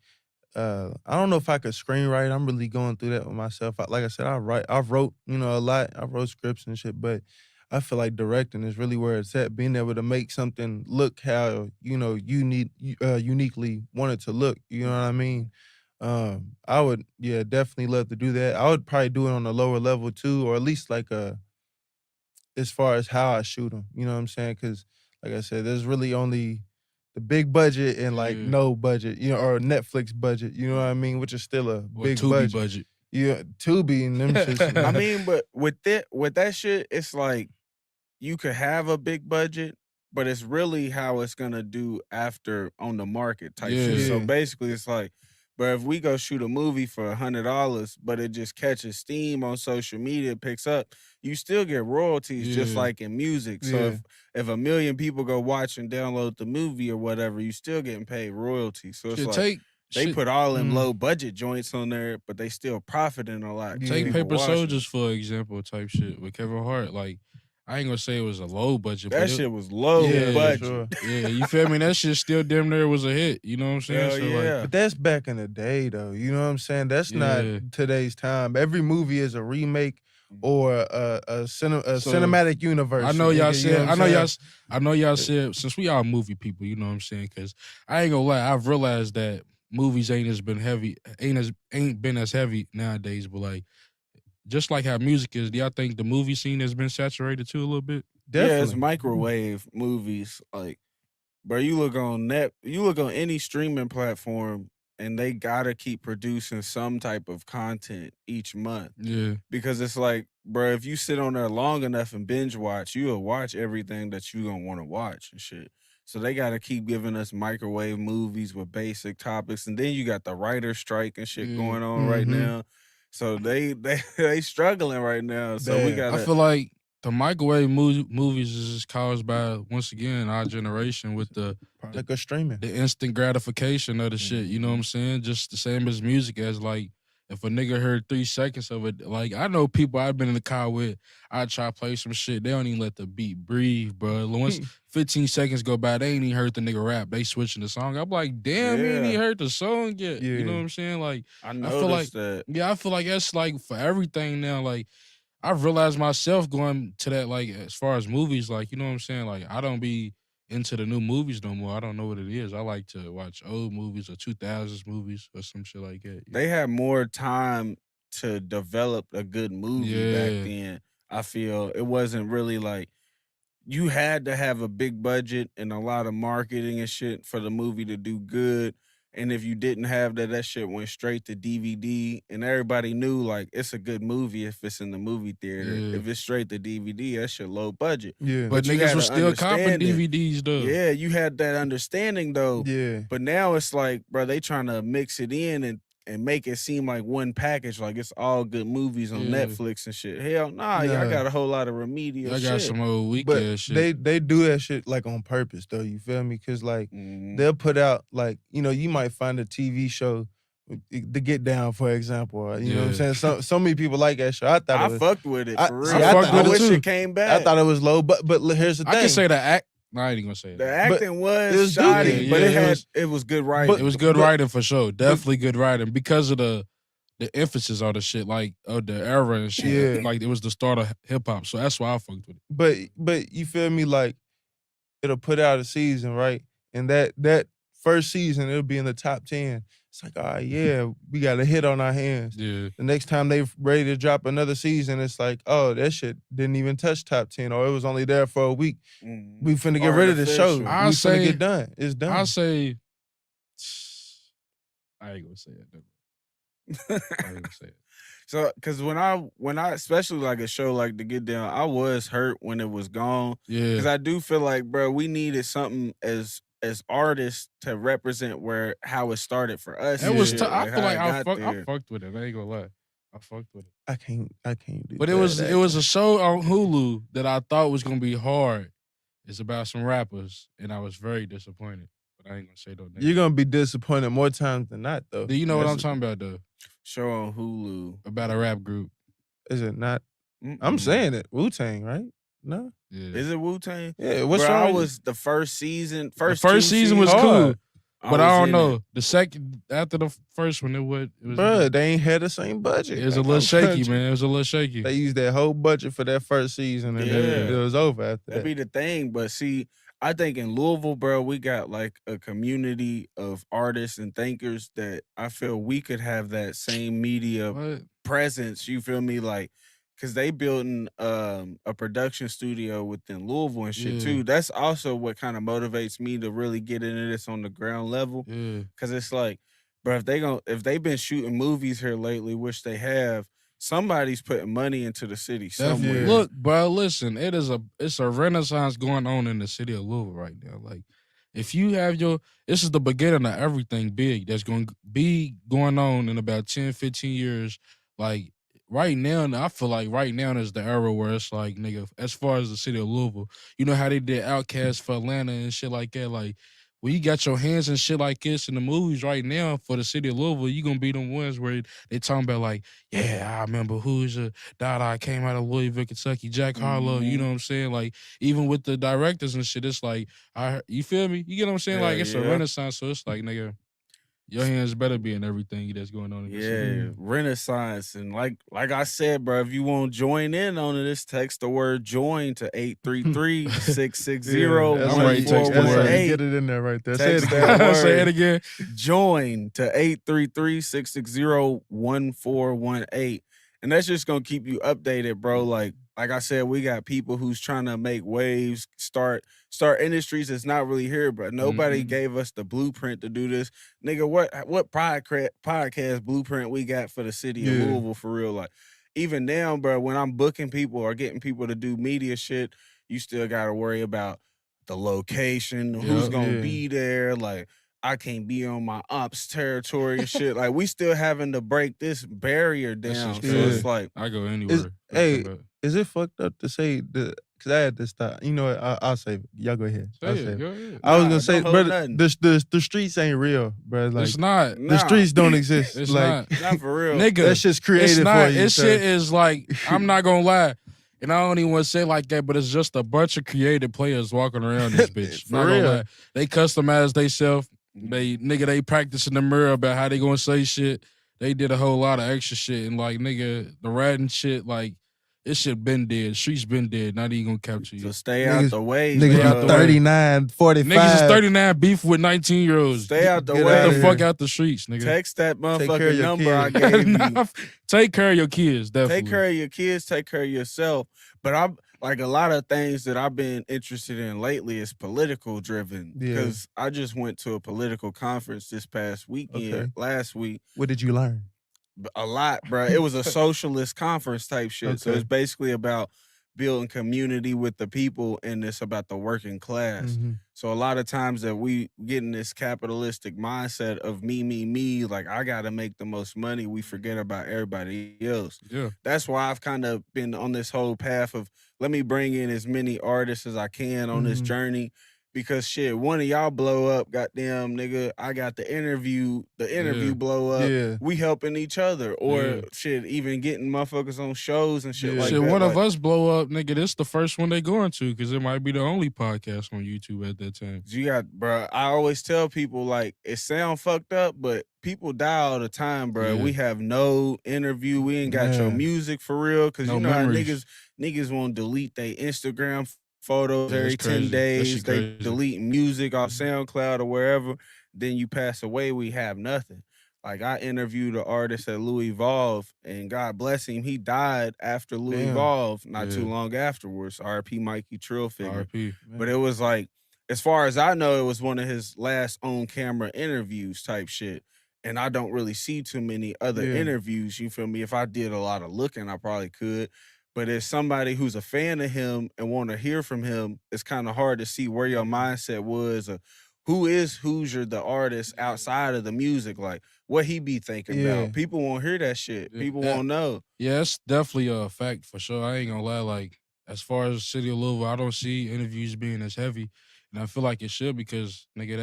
I don't know if I could screenwrite. I'm really going through that with myself. Like I said, I wrote, a lot. I wrote scripts and shit, but I feel like directing is really where it's at. Being able to make something look how uniquely want it to look. You know what I mean? I would definitely love to do that. I would probably do it on a lower level too, or at least like as far as how I shoot them. You know what I'm saying? Because like I said, there's really only the big budget and like no budget, or Netflix budget. You know what I mean? Which is still a big budget. Yeah, Tubi and them shits. I mean, but with that shit, it's like you could have a big budget, but it's really how it's gonna do after on the market type shit. So basically, it's like, but if we go shoot a movie for $100, but it just catches steam on social media, picks up, you still get royalties just like in music. So if 1 million people go watch and download the movie or whatever, you still getting paid royalties. So it's like they put all them low budget joints on there, but they still profiting a lot. Take Paper Soldiers for example, type shit with Kevin Hart. Like, I ain't gonna say it was a low budget. That shit was low budget. Sure. Yeah, you feel me? That shit still damn near was a hit. You know what I'm saying? Hell yeah. But that's back in the day, though. You know what I'm saying? That's not today's time. Every movie is a remake or a cinematic universe. I know y'all said. I know y'all said. Since we all movie people, you know what I'm saying? Because I ain't gonna lie, I've realized that movies ain't been as heavy nowadays. But like, just like how music is, do y'all think the movie scene has been saturated too a little bit? Definitely. Yeah, it's microwave movies. Like, bro, you look on any streaming platform, and they gotta keep producing some type of content each month. Yeah. Because it's like, bro, if you sit on there long enough and binge watch, you'll watch everything that you gonna want to watch and shit. So they gotta keep giving us microwave movies with basic topics, and then you got the writer's strike and shit going on right now. So they struggling right now. So we got. I feel like the microwave movies is just caused by, once again, our generation with the streaming, the instant gratification of the shit. You know what I'm saying? Just the same as music, as like, if a nigga heard 3 seconds of it, like, I know people I've been in the car with, I try to play some shit, they don't even let the beat breathe, bro. Once 15 seconds go by, they ain't even heard the nigga rap, they switching the song. I'm like, damn, you ain't even heard the song yet. You know what I'm saying? Like, I noticed that. Yeah, I feel like that's like for everything now. Like, I've realized myself going to that, like, as far as movies, like, you know what I'm saying? Like, I don't be into the new movies no more. I don't know what it is. I like to watch old movies or 2000s movies or some shit like that. They had more time to develop a good movie back then. I feel it wasn't really like you had to have a big budget and a lot of marketing and shit for the movie to do good. And if you didn't have that, that shit went straight to DVD. And everybody knew, like, it's a good movie if it's in the movie theater. If it's straight to DVD, that shit low budget. Yeah. But niggas was still copping DVDs, though. Yeah, you had that understanding, though. Yeah. But now it's like, bro, they trying to mix it in and make it seem like one package, like it's all good movies on Netflix and shit. Hell nah, y'all got a whole lot of remedial shit. I got some old weak ass shit. They do that shit like on purpose though, you feel me? Cause like they'll put out like, you might find a TV show, The Get Down, for example. You know what I'm saying? So many people like that show. I fucked with it, for real. I wish it came back. I thought it was low, but here's the thing. I can say the act. No, I ain't gonna say that. The acting was shoddy, but it was good writing. It was good writing for sure. Definitely good writing because of the emphasis on the shit, like of the era and shit. Like it was the start of hip hop, so that's why I fucked with it. But you feel me? Like it'll put out a season, right? And that first season it'll be in the top 10. It's like, all right, we got a hit on our hands. Yeah. The next time they ready to drop another season, it's like, oh, that shit didn't even touch top 10, or it was only there for a week. We finna get rid of the show. We finna get done. It's done. I'll say, I ain't gonna say it. I ain't gonna say it. So, cause when I especially like a show like The Get Down, I was hurt when it was gone. Yeah. Cause I do feel like, bro, we needed something as artists to represent how it started for us. It was. I feel like I fucked with it. I ain't gonna lie. I fucked with it. I can't do. But it was a show on Hulu that I thought was gonna be hard. It's about some rappers, and I was very disappointed. But I ain't gonna say no names. You're gonna be disappointed more times than not, though. Do you know what I'm talking about, though? Show on Hulu about a rap group. Is it not? I'm saying it. Wu-Tang, right? No. Yeah. Is it Wu-Tang? Yeah. What's wrong? wrong? Was the first season. The first season was cool. But I don't in know. it. The second after the first one, it was Bruh, they ain't had the same budget. it was a Like, little I'm shaky, country. man. It was a little shaky. They used that whole budget for that first season, and then Yeah. it was over after That'd that. be the thing. But see, I think in Louisville, bro, we got like a community of artists and thinkers that I feel we could have that same media What? presence. You feel me? Like, cause they building a production studio within Louisville and shit Yeah. too. That's also what kind of motivates me to really get into this on the ground level. Yeah. Cause it's like, bro, if they've been shooting movies here lately, which they have, somebody's putting money into the city somewhere. Yeah. Look, bro, listen, it's a renaissance going on in the city of Louisville right now. Like, if you have this is the beginning of everything big that's going to be going on in about 10, 15 years. Like, right now, I feel like right now is the era where it's like, nigga, as far as the city of Louisville, you know how they did Outkast for Atlanta and shit like that. Like, when you got your hands and shit like this in the movies right now for the city of Louisville, you gonna be them ones where they talking about like, yeah, I remember Hoosier, Dada came out of Louisville, Kentucky, Jack Harlow, you know what I'm saying? Like, even with the directors and shit, it's like, you feel me? You get what I'm saying? Like, it's a Yeah. renaissance, so it's like, nigga, your hands better be in everything that's going on in the city. Yeah, renaissance. And like I said, bro, if you want to join in on it, text the word join to 833-660-1418. that's I'm ready to text the that's how word. you get it in there right there. Say it Text again. that word. Say it again. Join to 833-660-1418. And that's just gonna keep you updated, bro. Like I said, we got people who's trying to make waves, start industries that's not really here, but nobody gave us the blueprint to do this. Nigga, what podcast blueprint we got for the city of Louisville for real? Like, even now, bro, when I'm booking people or getting people to do media shit, you still gotta worry about the location, who's gonna be there, like. I can't be on my ops territory and shit. Like, we still having to break this barrier down. So it's like, I go anywhere. Is it fucked up to say because I had this thought? You know what? I'll say it. Y'all go ahead. Say it. Go ahead. I was gonna say, don't brother, hold the streets ain't real, bro. Like, It's not. the streets don't exist. It's like, not for real. Nigga, that's just created it's for not. you. This so- shit is like, I'm not gonna lie. And I don't even want to say like that, but it's just a bunch of creative players walking around this bitch. For Not gonna real. lie. They customize theyself. They practice in the mirror about how they gonna say shit. They did a whole lot of extra shit. And like, nigga, the ratting shit, like, this shit been dead. Streets been dead. Not even gonna capture you. So stay out the way. Niggas out is the way. 39, 45. Niggas is 39 beef with 19-year-olds. Stay out the Get way. Get outta the here. fuck out the streets, nigga. Text that care of motherfucking your number I kids. gave you. Nah, take care of your kids, definitely. Take care of your kids, take care of yourself. But I'm like, a lot of things that I've been interested in lately is political driven. Yeah. Because I just went to a political conference this past weekend, last week. What did you learn? A lot, bro. It was a socialist conference type shit. So Okay. it's basically about building community with the people, and it's about the working class. Mhm. So a lot of times that we get in this capitalistic mindset of me, like I gotta make the most money, we forget about everybody else. Yeah. That's why I've kind of been on this whole path of let me bring in as many artists as I can on this journey. Because shit, one of y'all blow up, goddamn nigga, I got the interview blow up. Yeah. We helping each other. Or Yeah. shit, even getting motherfuckers on shows and shit Yeah. like Shit, that. one of Like, us blow up, nigga. This the first one they going to, because it might be the only podcast on YouTube at that time. you got, bro. I always tell people, like, it sound fucked up, but people die all the time, bro. Yeah. We have no interview. We ain't got your Yeah. music for real. Cause No you know memories. how niggas won't delete their Instagram photos Yeah, every it's 10 crazy. That days. shit They crazy. delete music off SoundCloud or wherever. Then you pass away, we have nothing. Like, I interviewed an artist at WLVS, and God bless him, he died after WLVS, not too Yeah. long afterwards. R.I.P. Mikey Trill figure. RP. But it was like, as far as I know, it was one of his last on-camera interviews type shit. And I don't really see too many other Yeah. interviews, you feel me? If I did a lot of looking, I probably could. But as somebody who's a fan of him and want to hear from him, it's kind of hard to see where your mindset was, or who is Hoosier, the artist, outside of the music. Like, what he be thinking Yeah. about. People won't hear that shit. People Yeah. won't know. Yeah, it's definitely a fact for sure. I ain't gonna lie. Like, as far as the city of Louisville, I don't see interviews being as heavy, and I feel like it should, because nigga,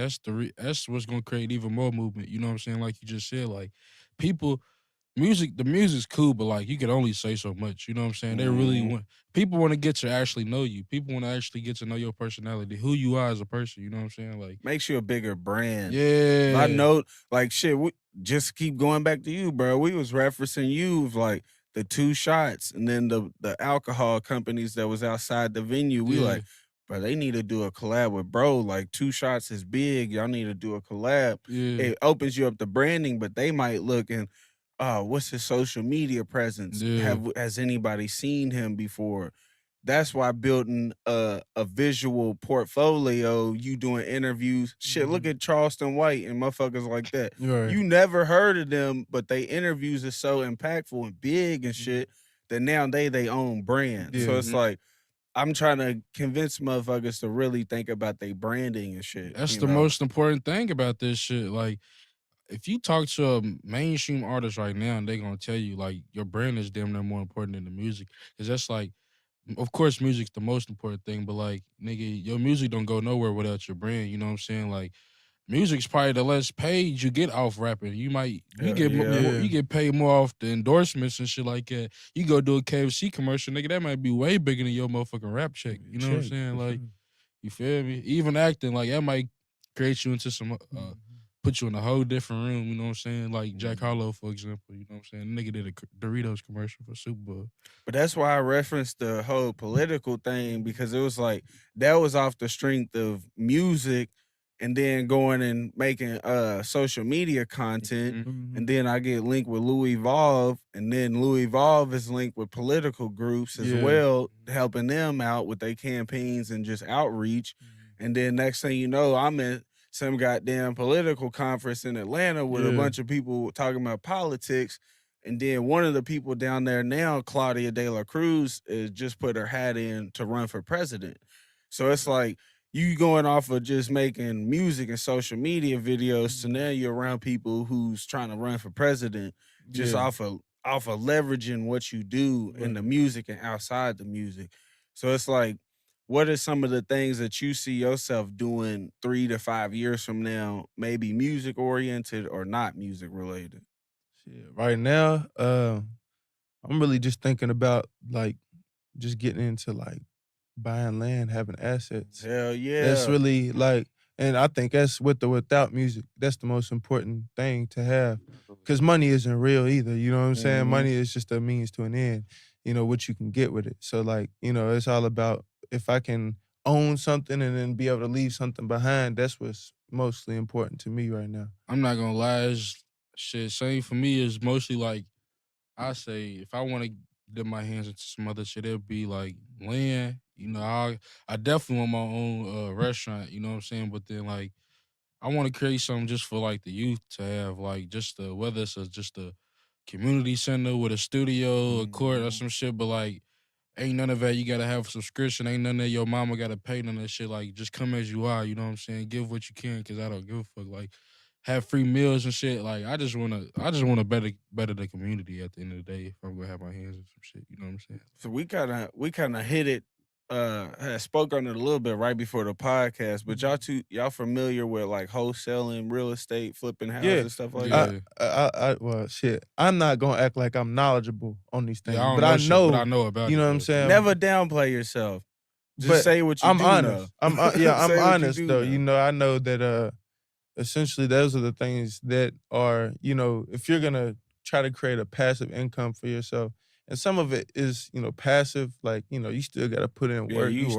that's what's gonna create even more movement. You know what I'm saying? Like you just said, like people the music's cool, but like you can only say so much. You know what I'm saying? They really want people want to get to actually know you. People want to actually get to know your personality, who you are as a person. You know what I'm saying? Like Makes you a bigger brand. yeah, I know, like shit. We just keep going back to you, bro. We was referencing you of like the 2 shots, and then the alcohol companies that was outside the venue. We yeah, like, bro, they need to do a collab with bro. Like 2 shots is big. Y'all need to do a collab. yeah, It opens you up to branding, but they might look and what's his social media presence? yeah. Has anybody seen him before? That's why building a visual portfolio, you doing interviews. Shit, look at Charleston White and motherfuckers like that. Right. You never heard of them, but they interviews are so impactful and big and shit that now they own brand. So Yeah. it's like I'm trying to convince motherfuckers to really think about their branding and shit. That's you the know? most important thing about this shit. Like, if you talk to a mainstream artist right now, and they gonna tell you like your brand is damn near more important than the music, because that's like, of course, music's the most important thing, but like, nigga, your music don't go nowhere without your brand. You know what I'm saying? Like, music's probably the less paid you get off rapping. You Hell get yeah. more, you get paid more off the endorsements and shit like that. You go do a KFC commercial, nigga, that might be way bigger than your motherfucking rap check. You know what I'm saying? Like, you feel me? Even acting, like, that might create you into some, put you in a whole different room. You know what I'm saying? Like Jack Harlow, for example. You know what I'm saying? Nigga did a Doritos commercial for Super Bowl. But that's why I referenced the whole political thing, because it was like that was off the strength of music and then going and making social media content. And then I get linked with Louis Volve, and then Louis Volve is linked with political groups as well, helping them out with their campaigns and just outreach. And then next thing you know, I'm in some goddamn political conference in Atlanta with a bunch of people talking about politics. And then one of the people down there now, Claudia De La Cruz, is just put her hat in to run for president. So it's like you going off of just making music and social media videos to now you're around people who's trying to run for president, just off of leveraging what you do in the music and outside the music. So it's like, what are some of the things that you see yourself doing 3 to 5 years from now, maybe music oriented or not music related? Shit, right now, I'm really just thinking about like just getting into like buying land, having assets. Hell yeah. That's really like, and I think that's with or without music, that's the most important thing to have. Because money isn't real either. You know what I'm saying? Money is just a means to an end. You know, what you can get with it. So like, you know, it's all about if I can own something and then be able to leave something behind, that's what's mostly important to me right now. I'm not gonna lie, shit, same for me is mostly like, I say if I want to dip my hands into some other shit, it'll be like land. You know, I definitely want my own restaurant. You know what I'm saying? But then like, I want to create something just for like the youth to have, like just whether it's just a community center with a studio, a court, or some shit. But like, ain't none of that you gotta have a subscription. Ain't none of that your mama gotta pay none of that shit. Like, just come as you are. You know what I'm saying? Give what you can, cause I don't give a fuck. Like, have free meals and shit. Like, I just wanna better the community at the end of the day. If I'm gonna have my hands in some shit, you know what I'm saying? So we kind of hit it, had spoke on it a little bit right before the podcast. But y'all familiar with like wholesaling real estate, flipping houses, stuff like that? Well, shit. I'm not gonna act like I'm knowledgeable on these things, Yeah, I don't but I shit, know. but I know about You it, know what I'm though. saying? Never downplay yourself. Just But say what you I'm do honest. know. I'm Say I'm what you honest do though. know. You know, I know that essentially those are the things that are, you know, if you're gonna try to create a passive income for yourself, and some of it is, you know, passive, like, you know, you still gotta put in Yeah, work. you You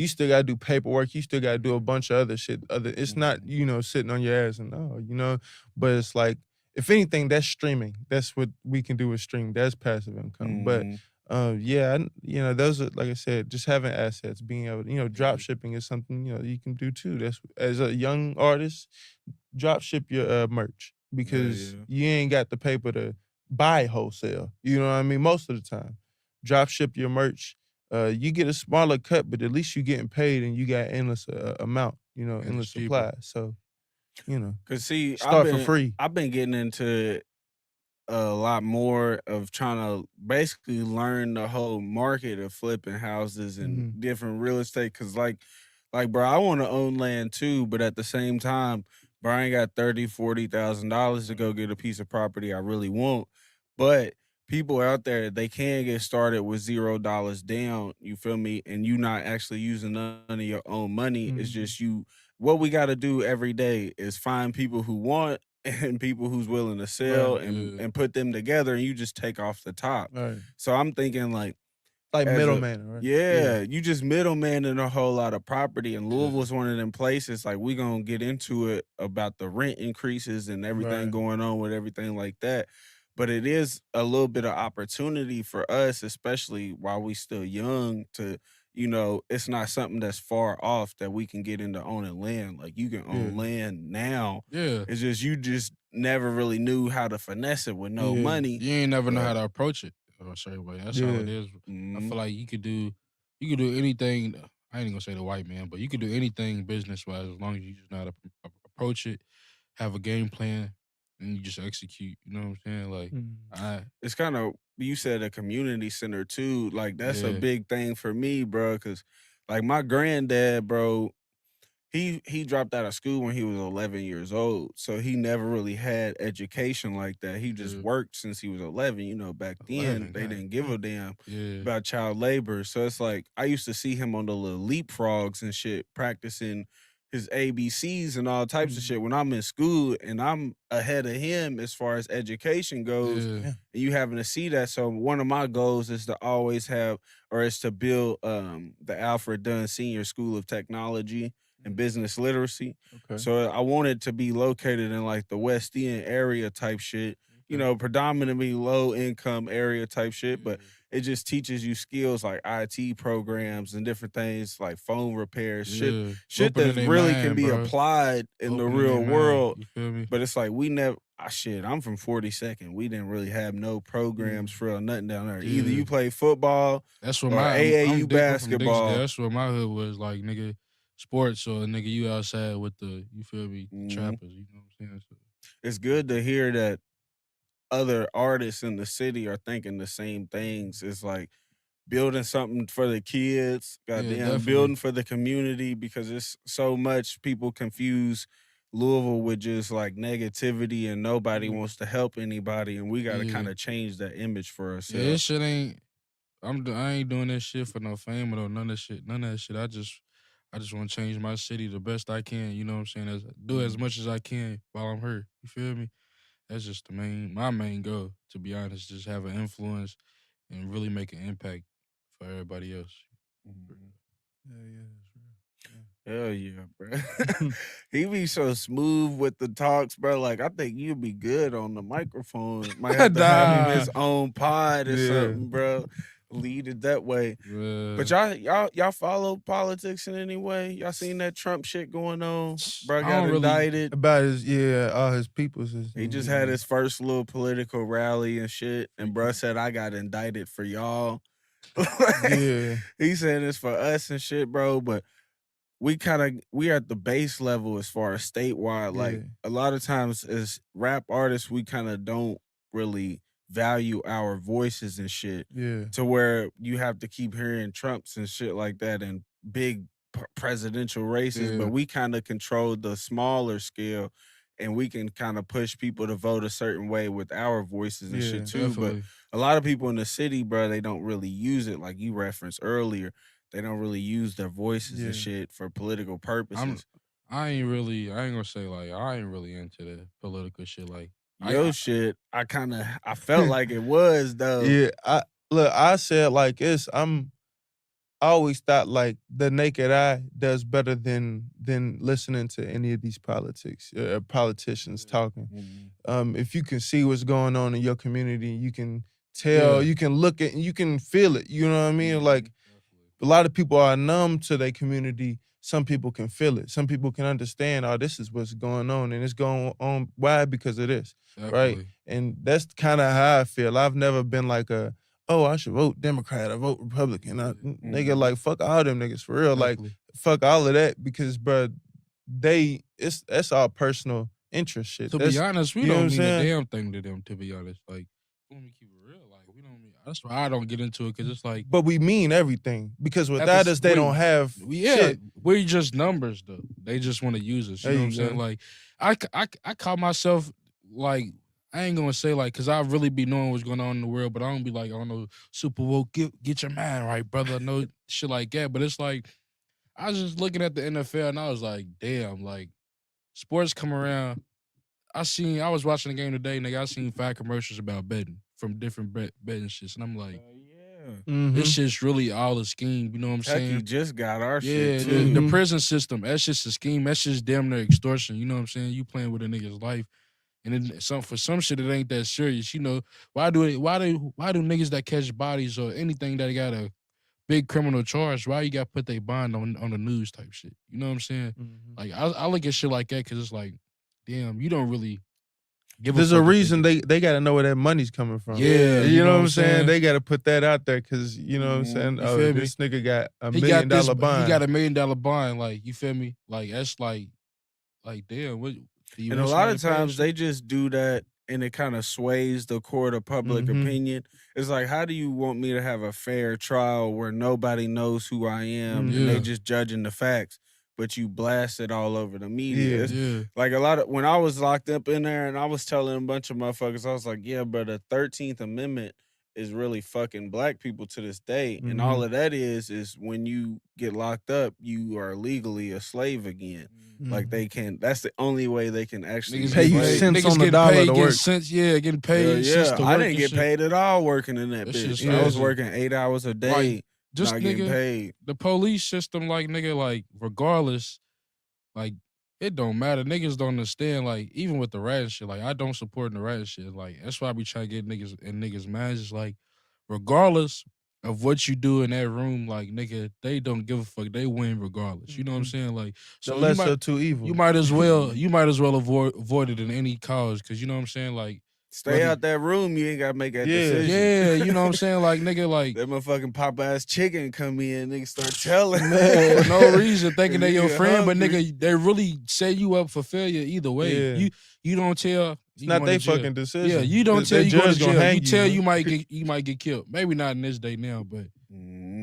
still gotta do paperwork. You still gotta do a bunch of other shit. It's not, you know, sitting on your ass and you know, but it's like, if anything, that's streaming. That's what we can do with stream. That's passive income. But you know, those are, like I said, just having assets, being able to, you know, drop shipping is something, you know, you can do too. That's, as a young artist, drop ship your merch, because you ain't got the paper to buy wholesale. You know what I mean? Most of the time, drop ship your merch. You get a smaller cut, but at least you getting paid and you got endless amount, you know, And endless it's cheaper. supply. So, you know, Cause see, start for free. I've been getting into a lot more of trying to basically learn the whole market of flipping houses and different real estate. Cause like, bro, I want to own land too, but at the same time, bro, I ain't got $30,000-$40,000 to go get a piece of property I really want. But people out there, they can get started with $0 down, you feel me? And you not actually using none of your own money. It's just you. What we got to do every day is find people who want and people who's willing to sell Right. and put them together, and you just take off the top. Right. So I'm thinking like Like as a middleman, right? yeah, you just middlemaning a whole lot of property, and Louisville's one of them places. Like we gonna get into it about the rent increases and everything Right. going on with everything like that. But it is a little bit of opportunity for us, especially while we still young, to it's not something that's far off that we can get into owning land. Like you can own Yeah. land now. Yeah. It's just you just never really knew how to finesse it with no Yeah. money. You ain't never know how But to approach it a certain way. That's all it Yeah. is. I mhm, feel like you could do anything. I ain't gonna say the white man, but you could do anything business wise as long as you just know how to approach it, have a game plan, and you just execute. You know what I'm saying? Like, I it's kind of you said a community center too. Like that's a yeah, big thing for me, bro. Because like my granddad, bro, he dropped out of school when he was 11 years old, so he never really had education like that. He just yeah, worked since he was 11. Back then 11, they god didn't give a damn. damn Yeah, about child labor. So it's like I used to see him on the little leapfrogs and shit, practicing his ABCs and all types of shit when I'm in school, and I'm ahead of him as far as education goes. yeah, Yeah. And you having to see that. So one of my goals is to always have, or is to build the Alfred Dunn Senior School of Technology and Business Literacy. Okay. So I want it to be located in like the West End area type shit, predominantly low income area type shit, but it just teaches you skills like IT programs and different things like phone repairs, yeah. shit Opening that their really can mind, be bro. applied in the Opening their real mind. world. You feel me? But it's like we never shit, I'm from 42nd. We didn't really have no programs for real, nothing down there. Either Yeah. you play football That's what or I'm AAU from Dixie. basketball. That's what my hood was like, nigga. Sports or nigga, you outside with the, you feel me, Mhm. trappers. You know what I'm saying? So, It's good to hear that other artists in the city are thinking the same things. It's like building something for the kids, yeah, goddamn, definitely. building for the community, because it's so much people confuse Louisville with just like negativity and nobody wants to help anybody, and we got to Yeah. kind of change that image for Yeah, ourselves. this shit ain't. I ain't doing this shit for no fame or none of that shit. None of that shit. I just want to change my city the best I can. You know what I'm saying? Do as much as I can while I'm here. You feel me? That's just my main goal. To be honest, just have an influence and really make an impact for everybody else. Hell yeah, bro. He be so smooth with the talks, bro. Like I think you'd be good on the microphone. Might have to have him his own pod or Yeah. something, bro. Lead it that way. But Yeah. y'all follow politics in any way? Y'all seen that Trump shit going on? Bro I got don't really- indicted. About all his peoples. He just had his first little political rally and shit, and bruh said, I got indicted for y'all. Yeah. He saying this for us and shit, bro, but we at the base level as far as statewide. Like Yeah. a lot of times as rap artists, we kind of don't really value our voices and shit, Yeah. to where you have to keep hearing Trumps and shit like that and big presidential races, Yeah. but we kind of control the smaller scale, and we can kind of push people to vote a certain way with our voices and Yeah, shit too. Definitely. But a lot of people in the city, bro, they don't really use it, like you referenced earlier. They don't really use their voices Yeah. and shit for political purposes. I ain't gonna say like I ain't really into the political shit. Like Shit, I felt like it was though. Yeah. I said like this. I always thought like the naked eye does better than listening to any of these politicians talking. Mhm. If you can see what's going on in your community, you can tell, Yeah. you can look at, you can feel it. You know what I mean? Like a lot of people are numb to their community. Some people can feel it. Some people can understand, oh, this is what's going on, and it's going on. Why? Because of this, right? Definitely. And that's kind of how I feel. I've never been like I should vote Democrat or vote Republican. Nigga, like, fuck all them niggas, for real. Like, Definitely. fuck all of that, because, bro, that's all personal interest shit. To That's, be honest, we you know don't what I'm mean a saying? damn thing to them. To be honest, like, let me keep it real. Like, we don't mean. That's why I don't get into it, because it's like, But we mean everything, because without us, they don't have shit. we just numbers though. They just want to use us. You There know what you I'm saying? go. Like, I call myself like I ain't gonna say like, cause I really be knowing what's going on in the world, but I don't be like, oh no, super woke, get your mind right, brother. No shit like that. But it's like, I was just looking at the NFL and I was like, damn, like sports come around. I was watching the game today, nigga. I seen 5 commercials about betting from different betting shits, and I'm like, Yeah. this shit's really all a scheme. You know what I'm Kentucky saying? just got our Yeah, shit too. the prison system. That's just a scheme. That's just damn near extortion. You know what I'm saying? You playing with a nigga's life, and then for some shit it ain't that serious. You know why do niggas that catch bodies or anything that got a big criminal charge, why you got to put their bond on the news type shit? You know what I'm saying? Like I look at shit like that because it's like, damn, you don't really give There's a a fuck. reason they got to know where that money's coming from. Yeah, you know what I'm saying? They got to put that out there because you know what I'm saying. You Oh, feel me? this nigga got a $1 He million bond. He got $1 million bond. Like, you feel me? Like, that's like damn. What? And a lot of times they just do that and it kind of sways the court of public opinion. It's like, how do you want me to have a fair trial where nobody knows who I am and they just judging the facts, but you blast it all over the media? Yeah. Like when I was locked up in there and I was telling a bunch of motherfuckers, I was like, yeah, but the 13th Amendment is really fucking black people to this day. And all of that is when you get locked up, you are legally a slave again. Like that's the only way they can actually pay you cents on the dollar to work. Getting paid. Yeah, I didn't get paid at all working in that bitch. I was working 8 hours a day, like, just not nigga, getting paid. The police system, like nigga, like regardless, like it don't matter. Niggas don't understand. Like even with the rat and shit, like I don't support the rat and shit. Like that's why I be trying to get niggas in niggas' minds. It's like regardless of what you do in that room, like nigga, they don't give a fuck. They win regardless. You know what I'm saying? Like the lesser of two evils. You might as well avoid it in any cause, because you know what I'm saying? Like stay out that room, you ain't gotta make that decision. Yeah, you know what I'm saying? Like nigga, like that motherfucking Popeye's chicken come in, nigga start telling for no reason, thinking they your Nigga friend, but hungry. nigga, they really set you up for failure either way. Yeah. You don't tell. It's not their fucking decision. Yeah, you don't tell The you go to judge gonna jail. hang You you, tell man. you might get killed. Maybe not in this day now, but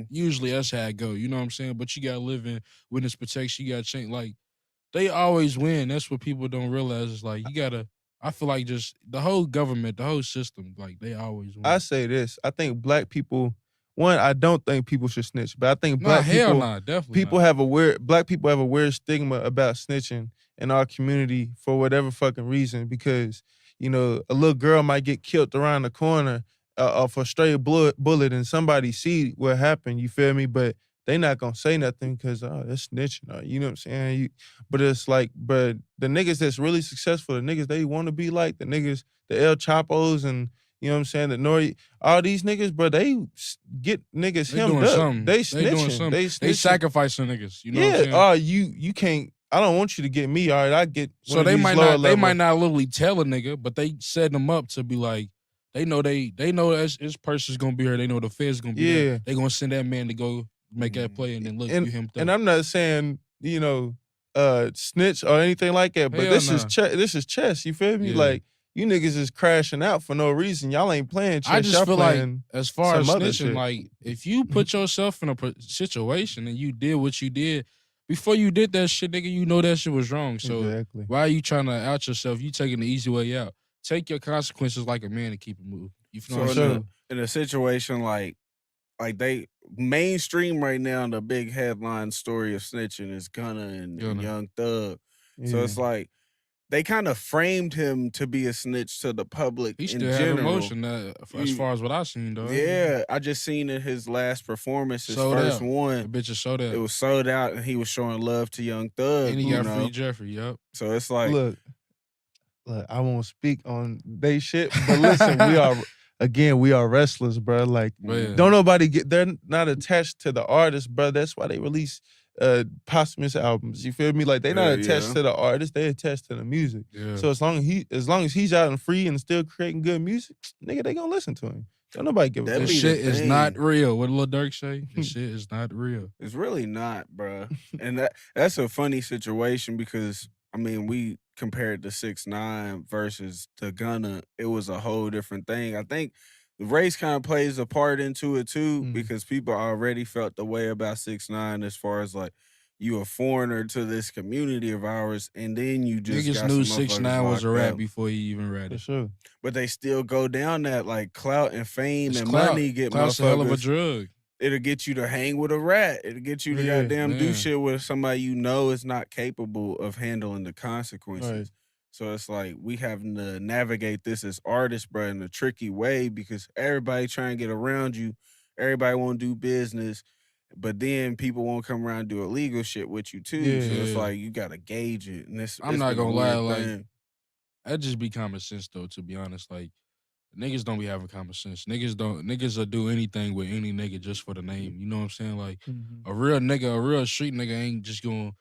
usually that's how it go. You know what I'm saying? But you gotta live in witness protection. You gotta change. Like they always win. That's what people don't realize. It's like you gotta. I feel like just the whole government, the whole system, like they always win. I say this. I think black people. One, I don't think people should snitch, but I think Nah, black hell people. nah, definitely People not. have black people have a weird stigma about snitching in our community for whatever fucking reason, because you know a little girl might get killed around the corner off a stray bullet and somebody see what happened, you feel me? But they not gonna say nothing because that's snitching, you know what I'm saying? But it's like, but the niggas that's really successful, the niggas they want to be like, the niggas, the El Chapos and you know what I'm saying, the Nori, all these niggas, bro, they get niggas They hemmed doing up. something. They They doing snitching. something. They They snitching. sacrificing niggas. You know what I'm saying? Yeah, you can't. I don't want you to get me. All right, I get. So one they of these might lower not level. literally tell a nigga, but they set them up to be like, they know this person's gonna be here. They know the Fed's gonna be there. Yeah. They gonna send that man to go make that play, and then look, you him. And I'm not saying snitch or anything like that, but Hell this nah. is this is chess. You feel me? Yeah. Like you niggas is crashing out for no reason. Y'all ain't playing chess. I just y'all feel like, playing as far as some other snitching, shit. like if you put yourself in a situation and you did what you did before you did that shit, nigga, you know that shit was wrong. So Exactly. why are you trying to out yourself? You taking the easy way out. Take your consequences like a man and keep it moving. You feel what I'm saying? in a situation like they mainstream right now, the big headline story of snitching is Gunna and Young Thug. So Yeah. it's like they kind of framed him to be a snitch to the public He in still have general. emotion as far as what I seen, though. Yeah, I just seen in his last performance, his Sold first out. one. The bitch is sold out. It was sold out, and he was showing love to Young Thug. And he you got know? free Jeffrey, yup. So it's like, Look, I won't speak on they shit, but listen, we are wrestlers, bro. Like, Yeah. don't nobody they're not attached to the artist, bro. That's why they release posthumous albums. You feel me? Like they not attached to the artist, they attached to the music. Yeah. So as long as he's out and free and still creating good music, nigga, they gonna listen to him. Don't nobody give a That fuck. This be the shit is thing. not real. What did Lil Durk say? This shit is not real. it's really not, bruh. And that's a funny situation because, I mean, we compared the 6ix9ine versus the Gunna. It was a whole different thing. I think the race kind of plays a part into it too, because people already felt the way about 6ix9ine as far as like, you a foreigner to this community of ours, and then you just Niggas got knew some 6ix9ine was a locked rap up. before he even read For it. sure. But they still go down that like clout and fame It's and clout. money get Clout's a hell of a motherfuckers. drug. It'll get you to hang with a rat. It'll get you to Yeah, goddamn do man. shit with somebody you know is not capable of handling the consequences. Right. So it's like we having to navigate this as artists, bro, in a tricky way because everybody trying to get around you. Everybody want to do business, but then people won't come around and do illegal shit with you too. Yeah. So it's Yeah. like you gotta gauge it. And I'm it's not been a gonna lie, weird like thing. that just be common sense though, to be honest. Like niggas don't be having common sense. Niggas will do anything with any nigga just for the name. You know what I'm saying? Like Mhm. a real street nigga ain't just gonna.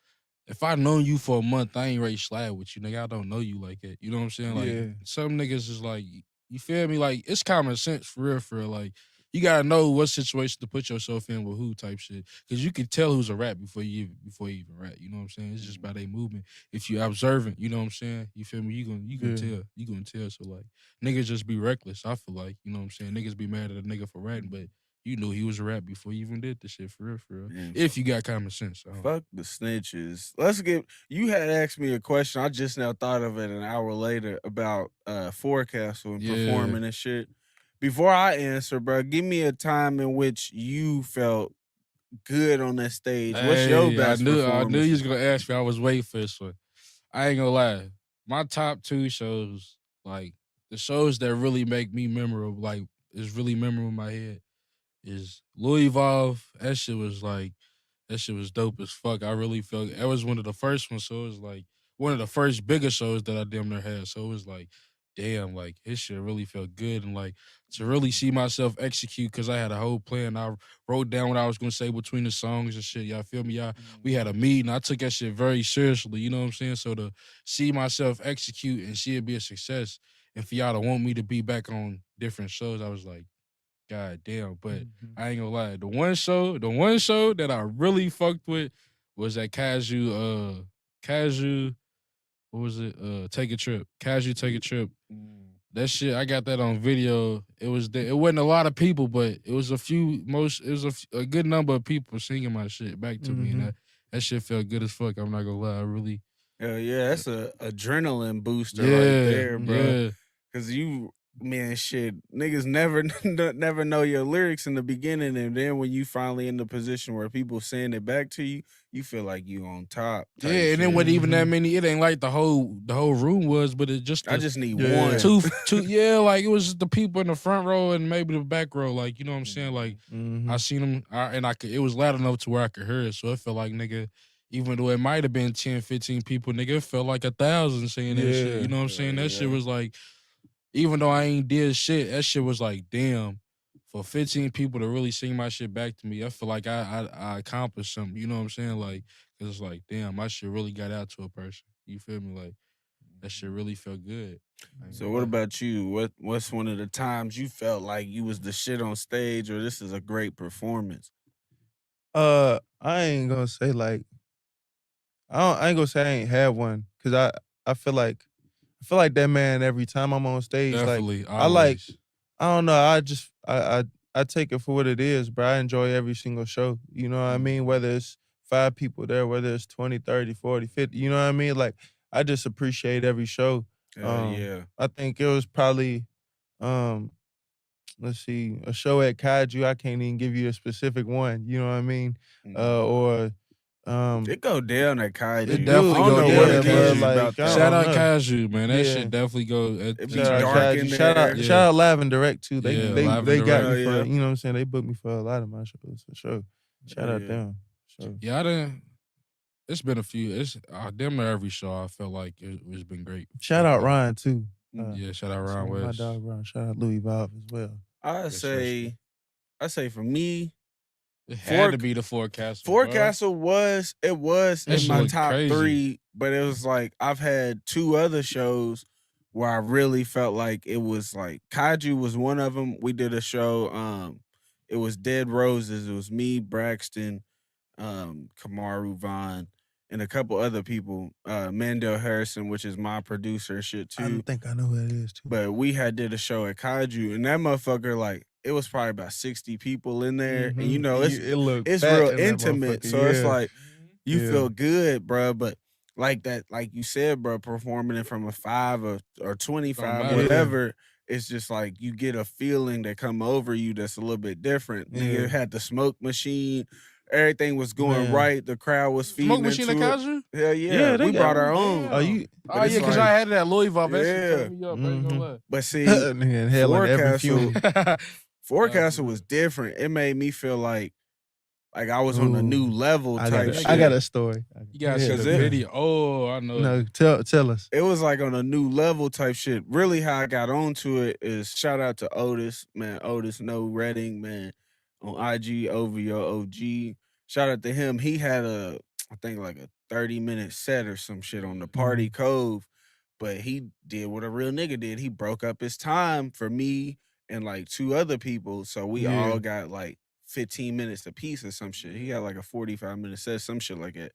If I known you for a month, I ain't ready to slide with you, nigga. I don't know you like that. You know what I'm saying? Like Yeah. some niggas is like, you feel me? Like it's common sense for real, for real. Like you gotta know what situation to put yourself in with who type shit, because you can tell who's a rap before you even rap. You know what I'm saying? It's just by their movement. If you observant, you know what I'm saying? You feel me? You gonna tell. You gonna tell. So like niggas just be reckless. I feel like, you know what I'm saying? Niggas be mad at a nigga for ratting, but you knew he was a rap before you even did the shit, for real, for real. Man, If you got common sense. fuck the snitches. You had asked me a question. I just now thought of it an hour later about Forecastle and Yeah. performing and shit. Before I answer, bro, give me a time in which you felt good on that stage. What's your Hey, best I knew performance? you was gonna ask me. I was waiting for this one. I ain't gonna lie. My top 2 shows, like the shows that really make me memorable, like is really memorable in my head, is Louisville. That shit was dope as fuck. I really felt that was one of the first ones, so it was like one of the first bigger shows that I damn near had. So it was like, damn, like his shit really felt good, and like to really see myself execute, because I had a whole plan. I wrote down what I was gonna say between the songs and shit. Y'all feel me? We had a meeting. I took that shit very seriously. You know what I'm saying? So to see myself execute and see it be a success, and for y'all to want me to be back on different shows, I was like, God damn. But I ain't gonna lie. The one show that I really fucked with was that Casual, what was it? Take a Trip. Casual Take a Trip. That shit, I got that on video. It wasn't a lot of people, but it was a good number of people singing my shit back to me, and that shit felt good as fuck. I'm not gonna lie. I really. Hell yeah, that's a adrenaline booster Yeah, right there, bro. yeah. Cause shit, niggas never know your lyrics in the beginning, and then when you finally in the position where people saying it back to you, you feel like you on top. Yeah, and then wasn't even that many. It ain't like the whole room was, but it just I just need one. two. Yeah, like it was the people in the front row and maybe the back row. Like, you know what I'm saying? Like I seen them, and it was loud enough to where I could hear it. So it felt like, nigga, even though it might have been 10, 15 people, nigga, it felt like 1,000 saying that shit. You know what I'm saying? That shit was like, even though I ain't did shit, that shit was like, damn, for 15 people to really sing my shit back to me, I feel like I accomplished something. You know what I'm saying? Like, cause it's like, damn, my shit really got out to a person. You feel me? Like, that shit really felt good. So what about you? What's one of the times you felt like you was the shit on stage, or this is a great performance? I ain't gonna say like I ain't gonna say I ain't had one, cause I feel like that man every time I'm on stage. Definitely. Like I don't know. I take it for what it is, bro. I enjoy every single show. You know what I mean? Whether it's 5 people there, whether it's 20, 30, 40, 50, you know what I mean? Like, I just appreciate every show. Yeah. I think it was probably, let's see, a show at Kaiju. I can't even give you a specific one. You know what I mean? It go down at Kaiju. It definitely I don't go know down what at it is Kaiju. about that. Shout out know. Kaiju, man. That Yeah. shit definitely go. It be Shout out dark in Kaiju. there. Shout out Live and Direct too. They Yeah, they Live and they got Direct. me for, Yeah. you know what I'm saying? They booked me for a lot of my shows for sure. Shout out Yeah. them. So Yeah, I didn't. It's been a few. It's damn near every show. I felt like it's been great. shout out Ryan too. Yeah, shout out Sorry, Ron my West. dog Ryan. Shout out Louis Valve as well. I Yes, say for me, It had to be the Forecastle. Forecastle was That in shit my look top crazy. 3, but it was like I've had 2 other shows where I really felt like it was like Kaiju was one of them. We did a show. It was Dead Roses. It was me, Braxton, Kamaru Vaughn, and a couple other people. Mandel Harrison, which is my producer and shit I too. don't think I know who that is too. But we did a show at Kaiju, and that motherfucker, like, it was probably about 60 people in there, and you know, It looked it's fat real in that intimate. motherfucker, So it's yeah. like you feel good, bro. But like that, like you said, bro, performing it from a 5 or Don't 25, matter. whatever, it's just like you get a feeling that come over you that's a little bit different. Nigga had the smoke machine, everything was going Man. right, the crowd was Smoke feeding machine into it. Kazu? Hell yeah, Yeah, they we got brought our one. own. Oh, you? Oh But yeah, it's because like- I had it at Louisville. That shit Yeah. turned me up. I ain't gonna lie. But see, Nigga inhaling every fume. Forecastle was different. It made me feel like I was on a new Ooh. level I type got, shit. I got a story. You gotta see Yeah, the it- video. Oh, I know. No, tell us. It was like on a new level type shit. Really, how I got onto it is shout out to Otis, man. Otis No Redding, man, on IG, OVO OG. Shout out to him. He had I think like a 30-minute set or some shit on the Party Cove, but he did what a real nigga did. He broke up his time for me and like 2 other people. So we all got like 15 minutes apiece or some shit. He got like a 45-minute set, some shit like that.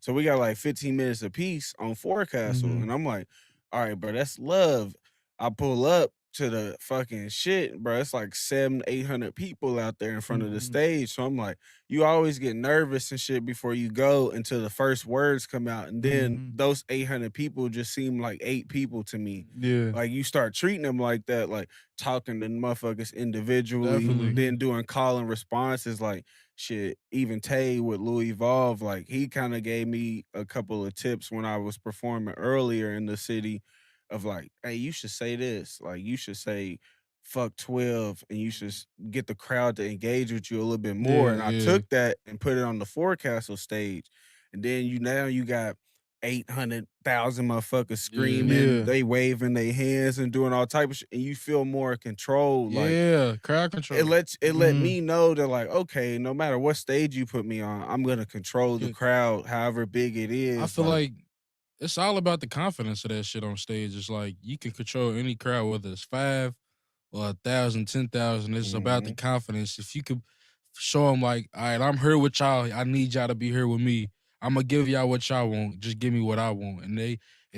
So we got like 15 minutes apiece on Forecastle. And I'm like, all right, bro, that's love. I pull up to the fucking shit, bro. It's like 700-800 people out there in front of the stage. So I'm like, you always get nervous and shit before you go until the first words come out. And then those 800 people just seem like 8 people to me. Yeah. Like you start treating them like that, like talking to motherfuckers individually, Definitely. then doing call and responses like shit. Even Tay with Louis Evolve, like he kind of gave me a couple of tips when I was performing earlier in the city of like, hey, you should say this. Like you should say fuck 12 and you should get the crowd to engage with you a little bit more. Yeah, and I took that and put it on the Forecastle stage. And then you got 800,000 motherfuckers screaming, Yeah. they waving their hands and doing all type of shit, and you feel more control. Like Yeah, crowd control. it let me know that like, okay, no matter what stage you put me on, I'm gonna control the crowd, however big it is. I feel like it's all about the confidence of that shit on stage. It's like you can control any crowd, whether it's 5 or 1,000, 10,000. It's about the confidence. If you could show them like, all right, I'm here with y'all. I need y'all to be here with me. I'm gonna give y'all what y'all want. Just give me what I want. And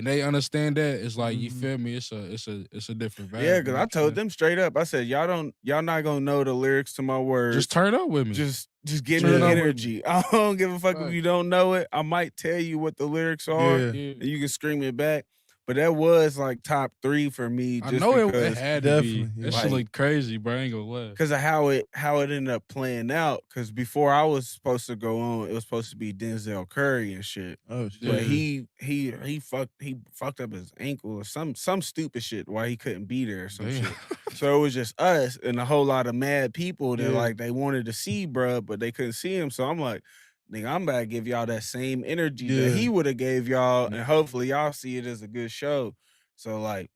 they understand that. It's like, you feel me? It's a different vibe. yeah, because I told them straight up. I said, y'all not gonna know the lyrics to my words. Just turn up with me. Just give Turn me up with me. energy. I don't give a fuck if Right. you don't know it. I might tell you what the lyrics are, Yeah. and you can scream it back. But that was like top 3 for me. I Just know it because, had to be. Definitely, That yeah. shit looked crazy, bro. I ain't gonna lie. because of how it ended up playing out. Because before I was supposed to go on, it was supposed to be Denzel Curry and shit. Oh shit. But he fucked up his ankle or some stupid shit why he couldn't be there or some Damn. shit. So it was just us and a whole lot of mad people that Yeah. like they wanted to see bruh, but they couldn't see him. So I'm like, nigga, I'm about to give y'all that same energy that Yeah. he would have gave y'all, and hopefully y'all see it as a good show. So like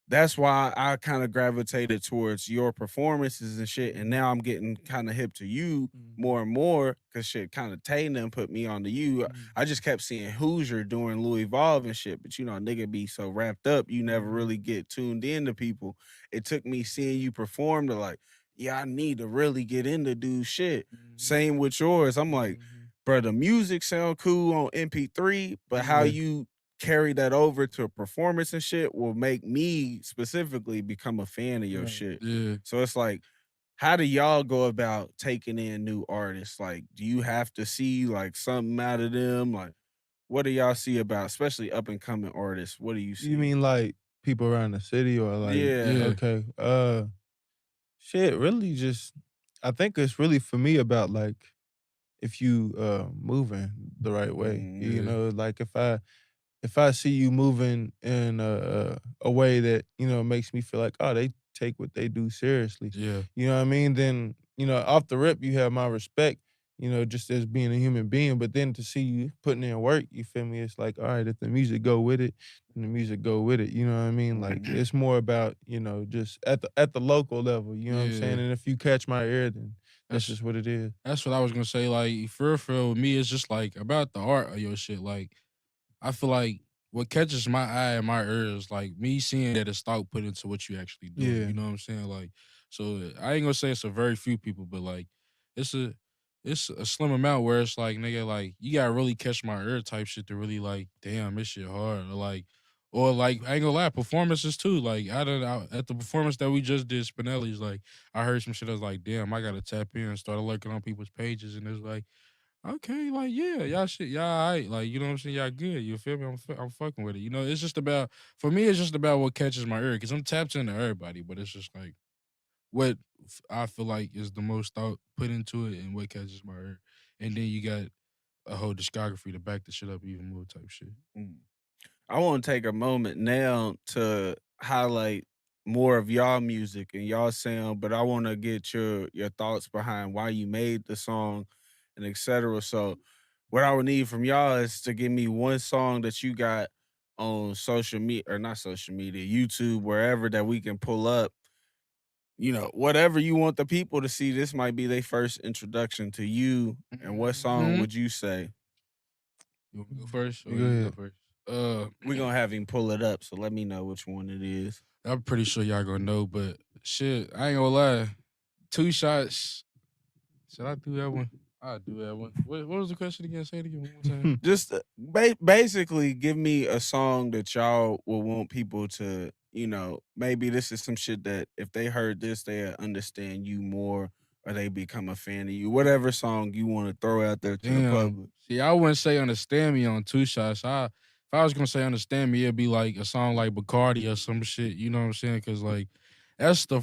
that's why I kind of gravitated towards your performances and shit. And now I'm getting kind of hip to you more and more because shit kind of Tay and them put me on to you. I just kept seeing Hoosier doing Louis Evolve and shit. But you know, nigga be so wrapped up, you never really get tuned in to people. It took me seeing you perform to like, yeah, I need to really get into dude shit. Same with yours. I'm like, bro, the music sound cool on MP3, but how you carry that over to a performance and shit will make me specifically become a fan of your shit. Yeah. So it's like, how do y'all go about taking in new artists? Like, do you have to see like something out of them? Like, what do y'all see about, especially up and coming artists? What do you see? You mean like people around the city or like? Yeah. Okay. Shit. Really, just I think it's really for me about like if you moving the right way. You know, like if I see you moving in a way that, you know, makes me feel like, oh, they take what they do seriously. Yeah. You know what I mean? Then, you know, off the rip, you have my respect, you know, just as being a human being. But then to see you putting in work, you feel me? It's like, all right, if the music go with it, then the music go with it. You know what I mean? Like it's more about, you know, just at the local level. You know what I'm saying? And if you catch my ear, then that's just what it is. That's what I was gonna say. Like, for real, with me, it's just like about the art of your shit. Like, I feel like what catches my eye and my ear is like me seeing that it's thought put into what you actually do. Yeah. You know what I'm saying? Like, so I ain't gonna say it's a very few people, but like it's a slim amount where it's like, nigga, like you gotta really catch my ear type shit to really like, damn, this shit hard. Or like I ain't gonna lie, performances too. Like at the performance that we just did, Spinelli's, like I heard some shit. I was like, damn, I gotta tap in and start lurking on people's pages, and it's like, Okay, like yeah, y'all shit, y'all alright. Like, you know what I'm saying? Y'all good. You feel me? I'm fucking with it. You know, it's just about, for me, it's just about what catches my ear. Cause I'm tapped into everybody, but it's just like what I feel like is the most thought put into it and what catches my ear. And then you got a whole discography to back the shit up even more type shit. I want to take a moment now to highlight more of y'all music and y'all sound, but I want to get your thoughts behind why you made the song and etc. So what I would need from y'all is to give me one song that you got on social media, or not social media, YouTube, wherever, that we can pull up. You know, whatever you want the people to see, this might be their first introduction to you. And what song would you say? You want me to go first? Or Go you go ahead. first? We're gonna have him pull it up, so let me know which one it is. I'm pretty sure y'all gonna know, but shit, I ain't gonna lie. 2 Shots. Should I do that one? I'll do that one. What was the question again? Say it again one more time. Just basically give me a song that y'all will want people to, you know, maybe this is some shit that if they heard this, they understand you more, or they become a fan of you. Whatever song you want to throw out there to the Damn. public. See, I wouldn't say Understand Me on 2 Shots. If I was gonna say Understand Me, it'd be like a song like Bacardi or some shit. You know what I'm saying? Cause like that's the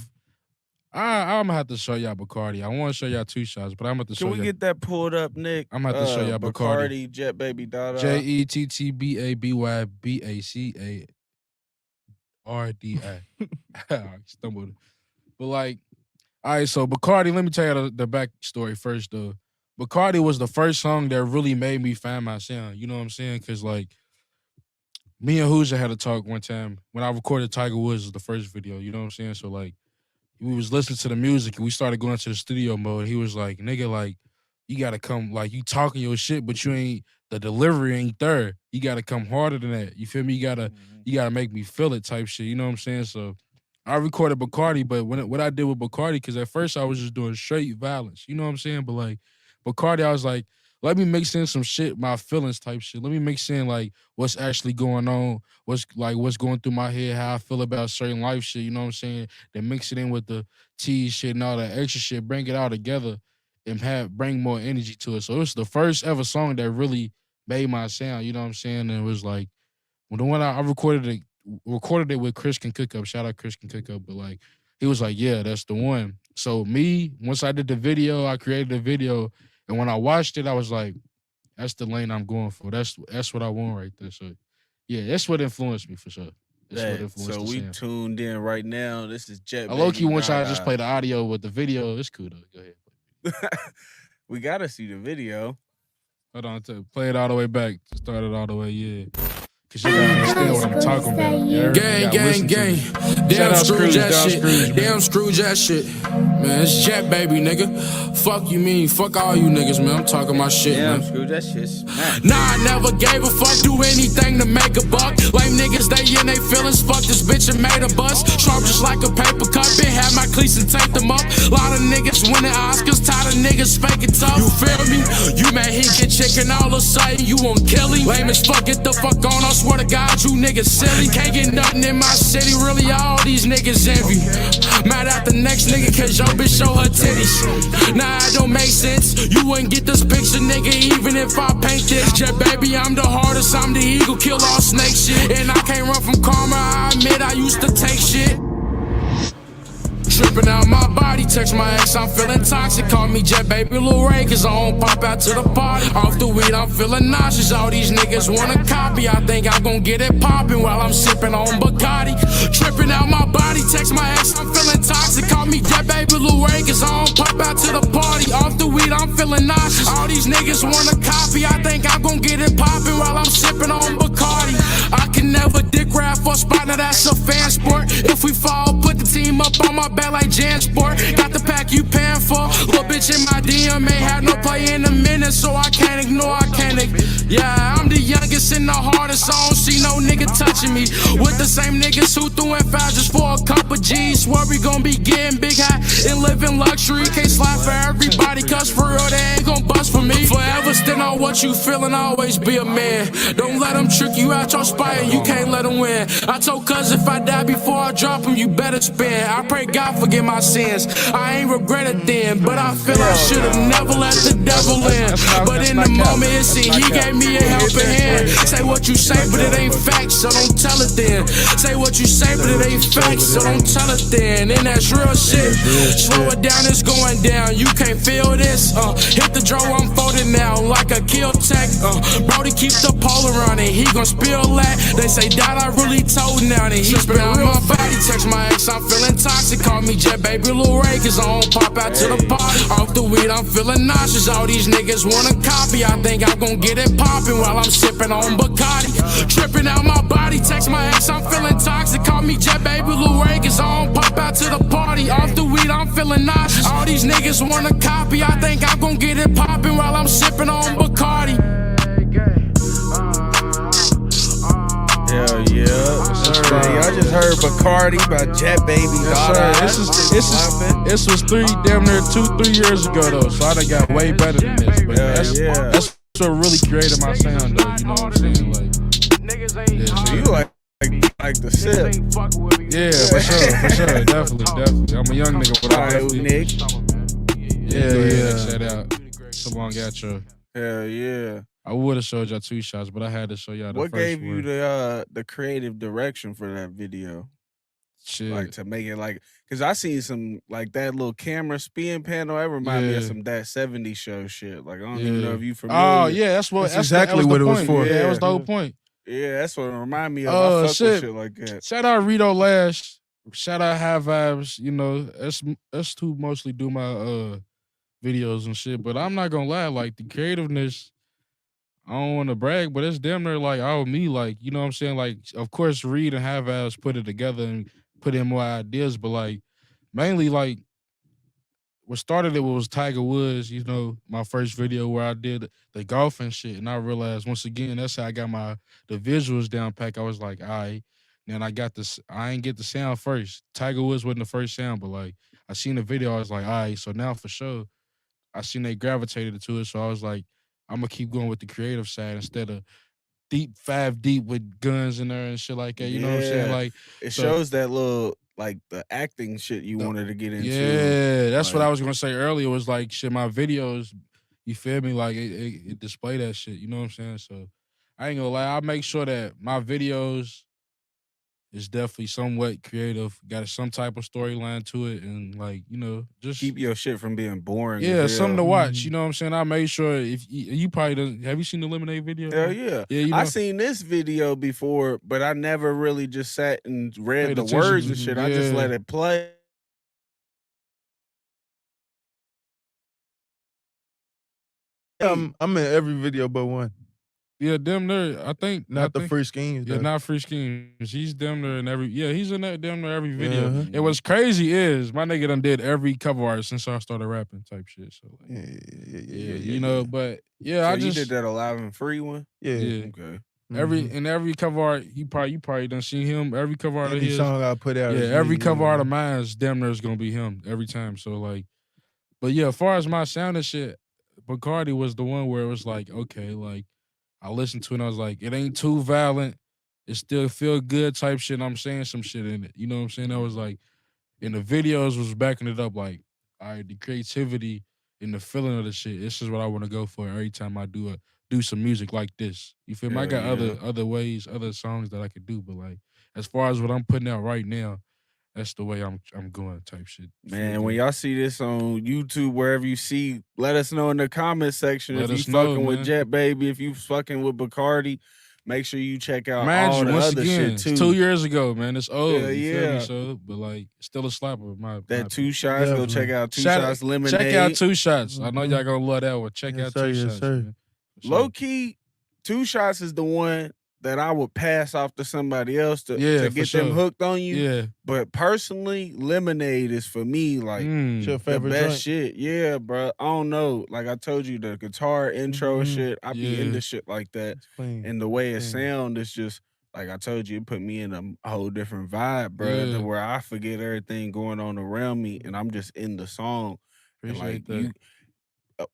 I'm gonna have to show y'all Bacardi. I want to show y'all 2 Shots, but I'm gonna have to show Can we y'all get that pulled up, Nick? I'm gonna have to show y'all Bacardi. Jettbaby Dada. JETTBABYBACARDI. I stumbled. But like, all right, so Bacardi, let me tell you the backstory first though. Bacardi was the first song that really made me find my sound. You know what I'm saying? Cause like me and Hoosier had a talk one time when I recorded Tiger Woods was the first video. You know what I'm saying? So like we was listening to the music and we started going to the studio mode. He was like, nigga, like, you gotta come, like, you talking your shit, but you ain't, the delivery ain't there. You gotta come harder than that. You feel me? You gotta make me feel it type shit. You know what I'm saying? So I recorded Bacardi, but what I did with Bacardi, because at first I was just doing straight violence. You know what I'm saying? But like Bacardi, I was like, let me mix in some shit, my feelings type shit. Let me mix in like what's actually going on, what's going through my head, how I feel about certain life shit, you know what I'm saying? Then mix it in with the tea shit and all that extra shit, bring it all together and bring more energy to it. So it was the first ever song that really made my sound, you know what I'm saying? And it was like, when the one I recorded it with Chris Can Cook Up, shout out Chris Can Cook Up, but like, he was like, yeah, that's the one. So me, once I did the video, I created the video, and when I watched it, I was like, that's the lane I'm going for. That's what I want right there. So yeah, that's what influenced me for sure. That's what influenced so the we sound. tuned in right now. This is Jettbaby I low-key want y'all to Dada. just play the audio with the video. It's cool though. Go ahead. We gotta see the video. Hold on, play it all the way back. Start it all the way, yeah. Cause you gotta understand what I'm talking about. You Gang. Damn Scrooge that shit. Damn Scrooge that shit. Man, it's Jettbaby, nigga. Fuck you mean. Fuck all you niggas, man. I'm talking my shit, man. Screw that shit. Nah, I never gave a fuck, do anything to make a buck. Lame niggas, they in they feelings, fuck this bitch and made a bust. Sharp just like a paper cut, been had my cleats and taped them up. Lot of niggas winning Oscars, tired of niggas faking tough. You feel me? You mad he get chicken, all of a sudden you won't kill him. Lame as fuck, get the fuck on, I swear to God, you niggas silly. Can't get nothing in my city, really all these niggas envy. Mad at the next nigga, cause your bitch show her titties. Nah, it don't make sense, you wouldn't get this picture, nigga, even if I paint this. Jettbaby, I'm the hardest, I'm the eagle, kill all snake shit. And I can't run from karma, I admit I used to take shit. Tripping out my body, text my ex, I'm feeling toxic. Call me Jettbaby Lil Ray, cause I don't pop out to the party. Off the weed, I'm feeling nauseous. All these niggas wanna copy. I think I'm gon' get it poppin' while I'm sipping on Bacardi. Tripping out my body, text my ex, I'm feeling toxic. Call me Jettbaby Lil Ray, cause I don't pop out to the party. Off the weed, I'm feeling nauseous. All these niggas wanna copy. I think I'm gon' get it poppin' while I'm sipping on Bacardi. I can never dick rap for a spot, now that's a fan sport. If we fall, put the team up on my back like Jansport. Got the pack you paying for. Little bitch in my DM ain't had no play in a minute, so I can't ignore, Yeah, I'm the youngest and the hardest, I don't see no nigga touching me. With the same niggas who threw in fouls just for a couple G's. Swear we gon' be getting big high and living luxury. Can't slide for everybody, cause for real they ain't gon' bust for me. forever stand on what you feel and always be a man. Don't let them trick you out your spot and you can't let them win. I told cuz if I die before I drop him, you better spin. I pray God forgive my sins. I ain't regret it then, but I feel I should've never let the devil in. But in the moment it seemed he gave me a helping hand. Say what you say, but it ain't facts, so don't tell it then. Say what you say, but it ain't facts, so don't tell it then. And that's real shit. Slow it down, it's going down. You can't feel this. Hit the draw, I'm folding now like a kill tech. Brody keep the pole around and he gon' spill that. They say that I really told now, and he spit on my body. Text my ex, I'm feeling toxic. Call me Jettbaby Lil Ray, cause I don't pop out to the party. Off the weed, I'm feeling nauseous. All these niggas wanna copy. I think I'm gon' get it poppin' while I'm sippin' on Bacardi. Trippin' out my body. Text my ex, I'm feeling toxic. Call me Jettbaby Lil Ray, cause I don't pop out to the party. Off the weed, I'm feeling nauseous. All these niggas wanna copy. I think I'm gon' get it poppin' while I'm sippin' on Bacardi. Hell yeah. I just heard Bacardi by Jettbaby Dada. This was damn near 2-3 years ago though, so I done got way better than this. But that's what really created my sound though. You know what I'm saying? Like, So you like the sip. Yeah, for sure, definitely. I'm a young nigga, but I Alright, Nick. Yeah. Shout out. So long outro. Hell yeah. I would have showed y'all 2 shots, but I had to show y'all the What first gave one. you the creative direction for that video? Shit. Like to make it like, cause I seen some like that little camera spin panel. That remind me of some that 70s show shit. Like I don't even know if you familiar. Oh yeah, that's exactly what it was for. Yeah, that was the whole point. Yeah, that's what it remind me of. I fuck with shit like that. Shout out Rito Lash. Shout out High Vibes. You know, us two mostly do my videos and shit. But I'm not gonna lie, like the creativeness, I don't want to brag, but it's damn near like all me. Like, you know what I'm saying? Like, of course, Reed and High Vibes put it together and put in more ideas, but like mainly like what started it was Tiger Woods, you know, my first video where I did the golf and shit. And I realized once again, that's how I got the visuals down pack. I was like, all right. Then I got this, I ain't get the sound first. Tiger Woods wasn't the first sound, but like I seen the video, I was like, all right, so now for sure, I seen they gravitated to it. So I was like, I'm gonna keep going with the creative side instead of five deep with guns in there and shit like that. You know what I'm saying? Like it shows that little like the acting shit you wanted to get into. Yeah, that's what I was gonna say earlier. Was like shit. My videos, you feel me? Like it display that shit. You know what I'm saying? So I ain't gonna lie. I make sure that my videos is definitely somewhat creative. Got some type of storyline to it, and like you know, just keep your shit from being boring. Yeah, something to watch. You know what I'm saying? I made sure if you probably doesn't. Have you seen the Lemonade video? Hell yeah. You know? I seen this video before, but I never really just sat and read the words and shit. I just let it play. I'm in every video but one. Yeah, damn near. I think not the Free Schemes. Yeah, not Free Schemes. He's damn near in every. Yeah, he's in that damn near every video. And what's crazy is my nigga done did every cover art since I started rapping type shit. So like, you know. But yeah, so I just you did that Alive and Free one. Yeah. Okay. Every cover art, you probably done seen him. Every cover art of his song I put out. Yeah, every cover art of mine is damn near is gonna be him every time. So like, but yeah, as far as my sound and shit, Bacardi was the one where it was like, okay, like. I listened to it and I was like, it ain't too violent. It still feel good type shit. And I'm saying some shit in it. You know what I'm saying? I was like, and the videos was backing it up like, all right, the creativity and the feeling of the shit. This is what I want to go for every time I do some music like this. You feel me? I got other ways, other songs that I could do, but like as far as what I'm putting out right now, that's the way I'm going type shit. Man, when y'all see this on YouTube, wherever you see, let us know in the comment section if you fucking with Jettbaby, if you fucking with Bacardi. Make sure you check out all the other shit too. 2 years ago, man. It's old. Yeah, you feel me? So, but like, still a slapper. That 2 shots. Go check out 2 shots Lemonade. Check out 2 shots. I know y'all gonna love that one. Check out 2 shots. Man. Low key, 2 shots is the one that I would pass off to somebody else to get them hooked on you. Yeah. But personally, Lemonade is for me like your favorite the best joint? shit. Yeah, bro. I don't know. Like I told you, the guitar intro shit, I be into shit like that. And the way it sound is just like I told you, it put me in a whole different vibe, bro. To where I forget everything going on around me and I'm just in the song. Appreciate that.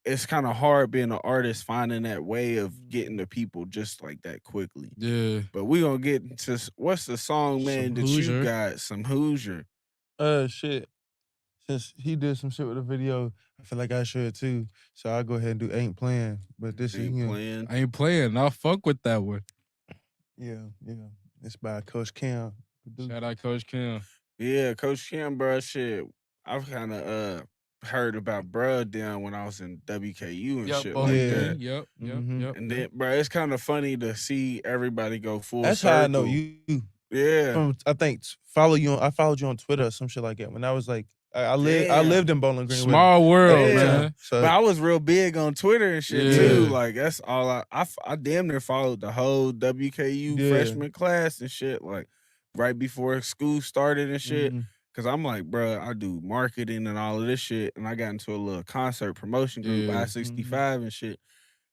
it's kind of hard being an artist finding that way of getting to people just like that quickly. Yeah. But we gonna get into what's the song, man, Some that Hoosier. you got? Some Hoosier. Shit. Since he did some shit with the video, I feel like I should too. So I'll go ahead and do Ain't Playing. But this is Ain't him. playing. I ain't playing. I'll fuck with that one. Yeah. It's by Coach Cam. Shout out Coach Kim. Yeah, Coach Kim, bro. Shit, I've kind of heard about bruh down when I was in WKU and shit like that. Yep. And then, bro, it's kind of funny to see everybody go full That's circle. how I know you. Yeah. I think I followed you on Twitter or some shit like that. When I was like, I lived in Bowling Green. Small world, Yeah. man. So But I was real big on Twitter and shit Yeah. too. Like that's all I damn near followed the whole WKU Yeah. freshman class and shit. Like right before school started and shit. Mhm. Cause I'm like, bro, I do marketing and all of this shit, and I got into a little concert promotion group, Yeah. I-65 and shit.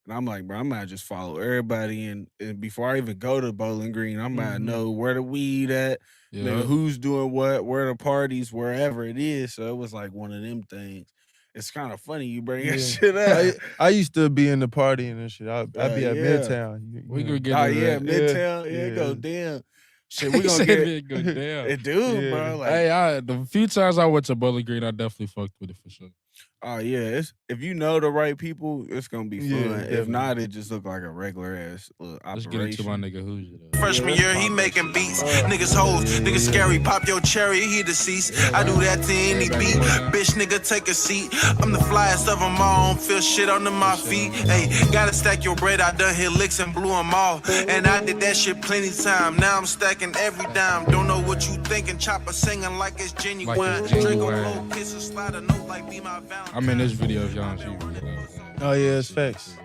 And I'm like, bro, I might just follow everybody, and before I even go to Bowling Green, I might know where the weed at, nigga, who's doing what, where the parties, wherever it is. So it was like one of them things. It's kind of funny you bring that shit up. I used to be in the party and shit. I'd be at yeah. Midtown. We know. could get Oh into yeah, that. Midtown, yeah, Yeah. go down. Shit, He we gonna said get it go down. it, do, Yeah. bro. Like, Hey, the few times I went to Bowling Green, I definitely fucked with it for sure. oh yeah, if you know the right people, it's gonna be fun. Yeah, If definitely. not, it just look like a regular ass Let's operation. get into my nigga Hoosier. though. Freshman year, he making beats. Niggas hoes, niggas scary. Pop your cherry, he deceased. I do that to any beat. Bitch, nigga, take a seat. I'm the flyest of them all. Don't feel shit under my feet. Hey, gotta stack your bread. I done hit licks and blew them all. And I did that shit plenty time. Now I'm stacking every dime. Don't know what you thinking. Chopper singing like it's genuine. Like it's Drink a genuine. low kiss and slide a note like be my Valentine. I'm in this video if y'all don't see me. Oh yeah, it's facts.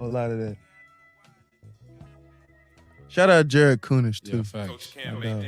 A lot of that. Shout out Jared Kunish too. Yeah, facts. My dog.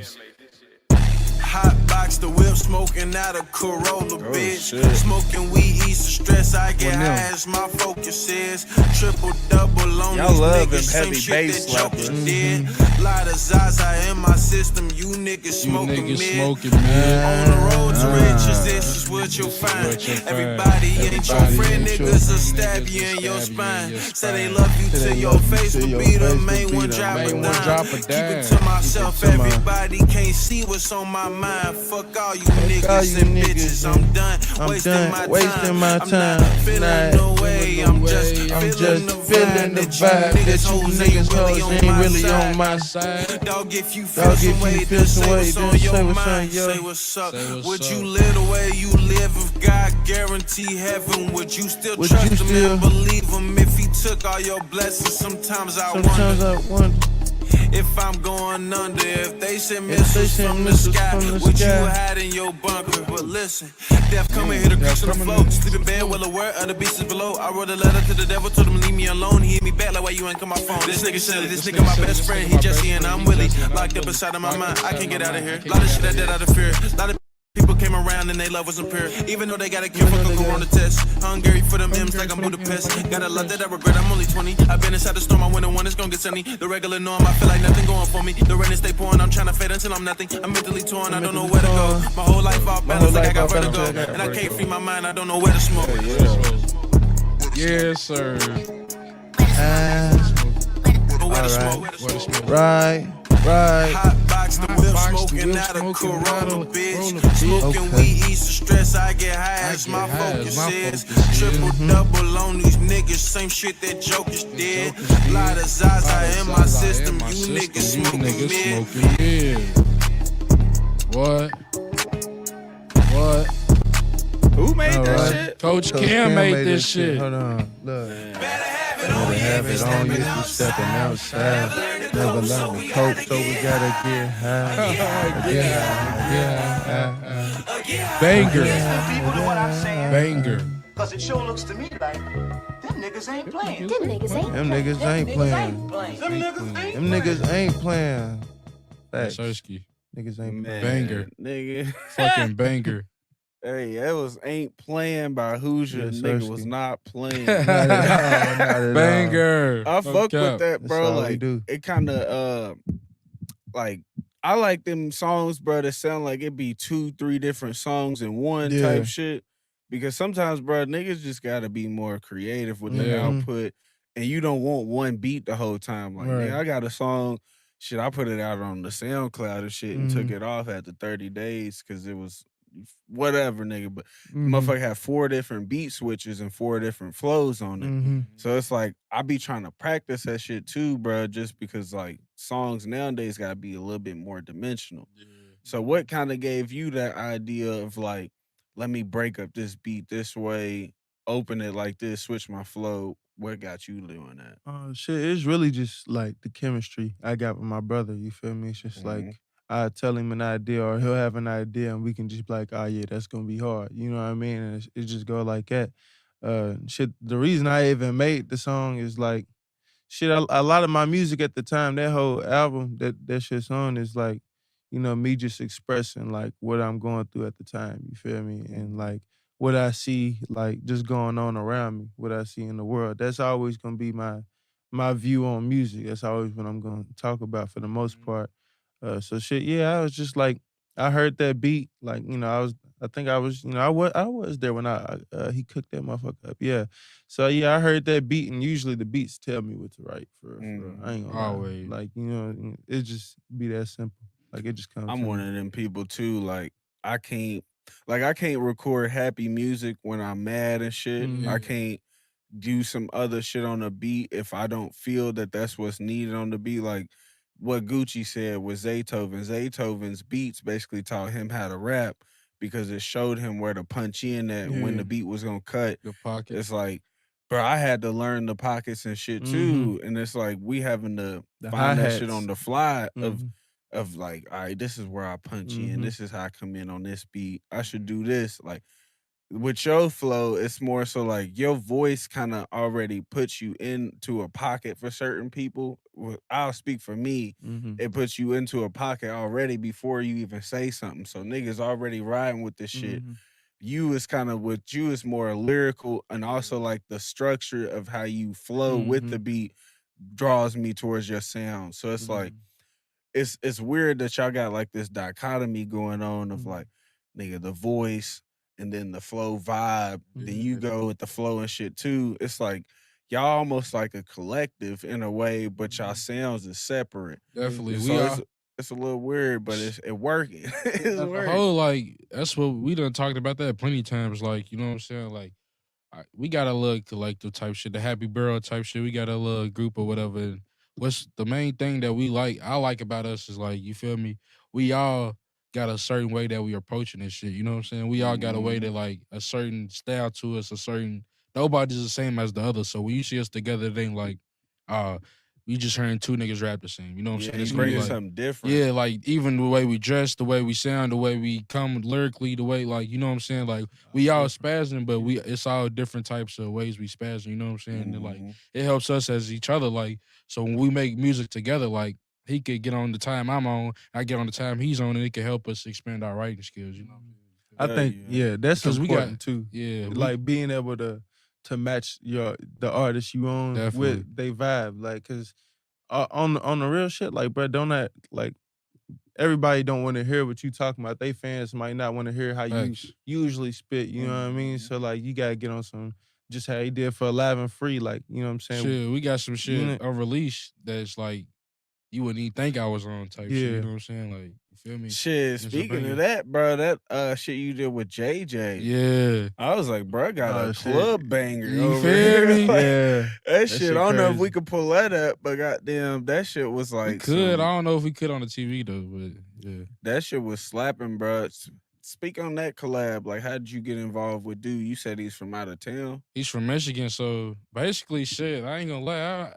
Hot box the whip, smoking out a Corolla, bitch. shit. Smoking weed, ease the stress. I get One high nil. as my focus is. Triple double on Y'all these love niggas. them Same heavy shit bass that Jokers slappers. did. Lot of Zaza in my system. You niggas You smoking niggas mid. smoking mid. On the road to riches, this is what you'll find. what you'll find. Everybody ain't your Everybody friend, ain't your niggas will friend, stab niggas you in will your stab you in spine. your Say they spine. love you Say to they your love you face, to but your be the face, main but be one the drop a main one dime. drop a Keep it dime. to myself, to my- everybody can't see what's on my mind. Fuck all you all niggas you and niggas, bitches, man. I'm done I'm wasting done my wasting time. my I'm time. not feeling Not no way, I'm just I'm feeling the vibe that you that niggas you hoes niggas ain't hoes ain't really on my side. Dog, if you Dog, feel if some you way, feel then some say way, what's then on say your what's on mind. your- Say what's up. Say what's Would up. you live the way you live if God guarantee heaven? Would you still Would trust you him still- and believe him if he took all your blessings? Sometimes I Sometimes wonder I wonder if I'm going under. If they send If they missiles send from the missiles sky, from the would sky. you hide in your bunker? But listen, death coming here to creeps on the floor. Sleep in bed, well aware of the beasts below. I wrote a letter to the devil, told him leave me alone. He hit me back like why you ain't come my phone. This nigga said this nigga my best friend. He Jesse and I'm Willie. Locked up inside of my mind, I can't get out of here. Lot of shit I did out of fear. Lot of people came around and they love wasn't pure. Even though they got a cure for corona test. Hungry for them M's like I'm Budapest. Got a lot that I regret, I'm only 20. I've been inside the storm, I win and one, it's gonna get sunny. The regular norm, I feel like nothing going for me. The rain is stay pouring, I'm trying to fade until I'm nothing. I'm mentally torn, I don't know where to go. My whole life off balance, like I got vertigo. And I can't free my mind, I don't know where to smoke. Yes, sir. Where to Alright. smoke. What a smoke. right. Hot box the whip, box the smoking whip, out a smoking Corolla, out a bitch. Corolla, bitch. Smoking Okay. weed, ease the stress. I get high I as get my high as focus my is. focus is. Triple double on these niggas, same shit that Jokers did. Lot of Zaza in my system, you niggas smoking mid. smoking mid. What? What? Who made that Alright. shit? Coach Cam made this shit. Hold on, look. Better have it Never on you. have it on you, you stepping outside. Never learn to cope, so we gotta get high. Banger. People know what I'm saying? Banger. Cause it sure looks to me like them niggas ain't playing. Them niggas ain't playing. Them niggas ain't playing. Facts. Sersky. Niggas ain't playing. Man, Banger. nigga. Fucking banger. Hey, that was Ain't Playing by Hoosier. Yes, Nigga Sersky. was not playing. Not at all. Banger. I fuck with that, That's bro. all we Like do. it kind of like I like them songs, bro. That sound like it be 2-3 different songs in one Yeah. type shit. because sometimes, bro, niggas just gotta be more creative with the Yeah. output, and you don't want one beat the whole time. Like, Right. nigga, I got a song, shit, I put it out on the SoundCloud and shit, and took it off after 30 days because it was whatever, nigga. But motherfucker had 4 different beat switches and 4 different flows on it. So it's like I be trying to practice that shit too, bro, just because like songs nowadays gotta be a little bit more dimensional. So what kind of gave you that idea of like, let me break up this beat this way, open it like this, switch my flow? What got you doing that? Shit, it's really just like the chemistry I got with my brother. You feel me? It's just like I tell him an idea, or he'll have an idea, and we can just be like, "Oh yeah, that's gonna be hard." You know what I mean? And it just go like that. Shit. The reason I even made the song is like, shit. A lot of my music at the time, that whole album, that shit's on, is like, me just expressing like what I'm going through at the time. You feel me? And like what I see, like just going on around me, what I see in the world. That's always gonna be my view on music. That's always what I'm gonna talk about for the most part. So shit, yeah, I was just like, I heard that beat, like, I think I was, I was there when he cooked that motherfucker up. Yeah. So yeah, I heard that beat, and usually the beats tell me what to write for real, for real. I ain't gonna lie. Always. Like, it just be that simple. Like it just comes I'm to one me. of them people too. I can't I can't record happy music when I'm mad and shit. I can't do some other shit on the beat if I don't feel that that's what's needed on the beat. Like what Gucci said with Zaytoven. Zaytoven's beats basically taught him how to rap because it showed him where to punch in at when Yeah. the beat was gonna cut. The pocket. It's like, bro, I had to learn the pockets and shit too. And it's like we having to The find that shit hi-hats. on the fly Mhm. of like, all right, this is where I punch in. This is how I come in on this beat. I should do this. Like with your flow, it's more so like your voice kind of already puts you into a pocket for certain people. I'll speak for me. It puts you into a pocket already before you even say something. So niggas already riding with this shit. You is kind of what you is more lyrical, and also like the structure of how you flow with the beat draws me towards your sound. So it's like it's weird that y'all got like this dichotomy going on of like, nigga, the voice and then the flow vibe. Then you go with the flow and shit too. It's like y'all almost like a collective in a way, but y'all sounds is separate. Definitely. So it's a little weird, but it's working. It's As a working. whole, like, that's what we done talked about that plenty times. Like, you know what I'm saying? Like, we got a little collective type shit, the Happy Borough type shit. We got a little group or whatever. And what's the main thing that I like about us is like, you feel me? We all got a certain way that we approaching this shit. You know what I'm saying? We all got a way that like a certain style to us, nobody's the same as the other. So when you see us together, it ain't like, we just hearing 2 niggas rap the same. You know what I'm Yeah, saying? you It's gonna be bringing like, something different. yeah, like even the way we dress, the way we sound, the way we come lyrically, the way like, you know what I'm saying? Like we all spazzing, but it's all different types of ways we spazzing, you know what I'm saying? And like it helps us as each other. Like, so when we make music together, like he could get on the time I'm on, I get on the time he's on, and it can help us expand our writing skills, you know what I'm saying? I think that's Because important too. Yeah, Like being able to match the artist you own Definitely. with they vibe, like, cause on the real shit, like, bro, don't that like everybody don't want to hear what you talking about. They fans might not want to hear how you Facts. usually spit. You know what I mean? So like, you gotta get on some just how he did for Alive and Free. Like, you know what I'm saying? Shit, we got some You shit know- unreleased that's like you wouldn't even think I was on type shit. Yeah. You know what I'm saying? Like, you feel me? Shit, It's a speaking banger. of that, bro, that shit you did with JJ. Yeah. I was like, bro, I got Oh, a shit. club banger You over feel here. me? Like, Yeah. that shit, shit I don't know if crazy. we could pull that up, but goddamn, that shit was like We could. some- I don't know if we could on the TV though, but yeah. that shit was slapping, bro. Speak on that collab. Like, how did you get involved with dude? You said he's from out of town. He's from Michigan, so basically, shit. I ain't gonna lie.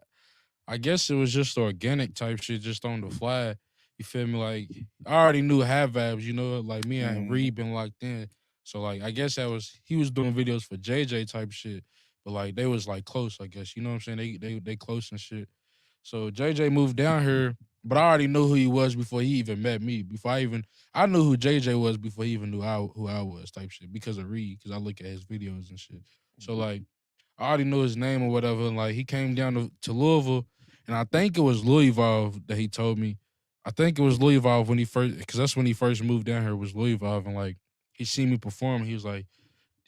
I guess it was just organic type shit, just on the fly. You feel me? Like I already knew Have Vibes, you know, like me and Reed been locked in. So like I guess he was doing videos for JJ type shit, but like they was like close, I guess. You know what I'm saying? They close and shit. So JJ moved down here, but I already knew who he was before he even met me. I knew who JJ was before he even knew who I was type shit because of Reed, because I look at his videos and shit. So like I already knew his name or whatever. And like he came down to Louisville, and I think it was Louisville that he told me. I think it was Louisville when because that's when he first moved down here was Louisville, and like he seen me perform. He was like,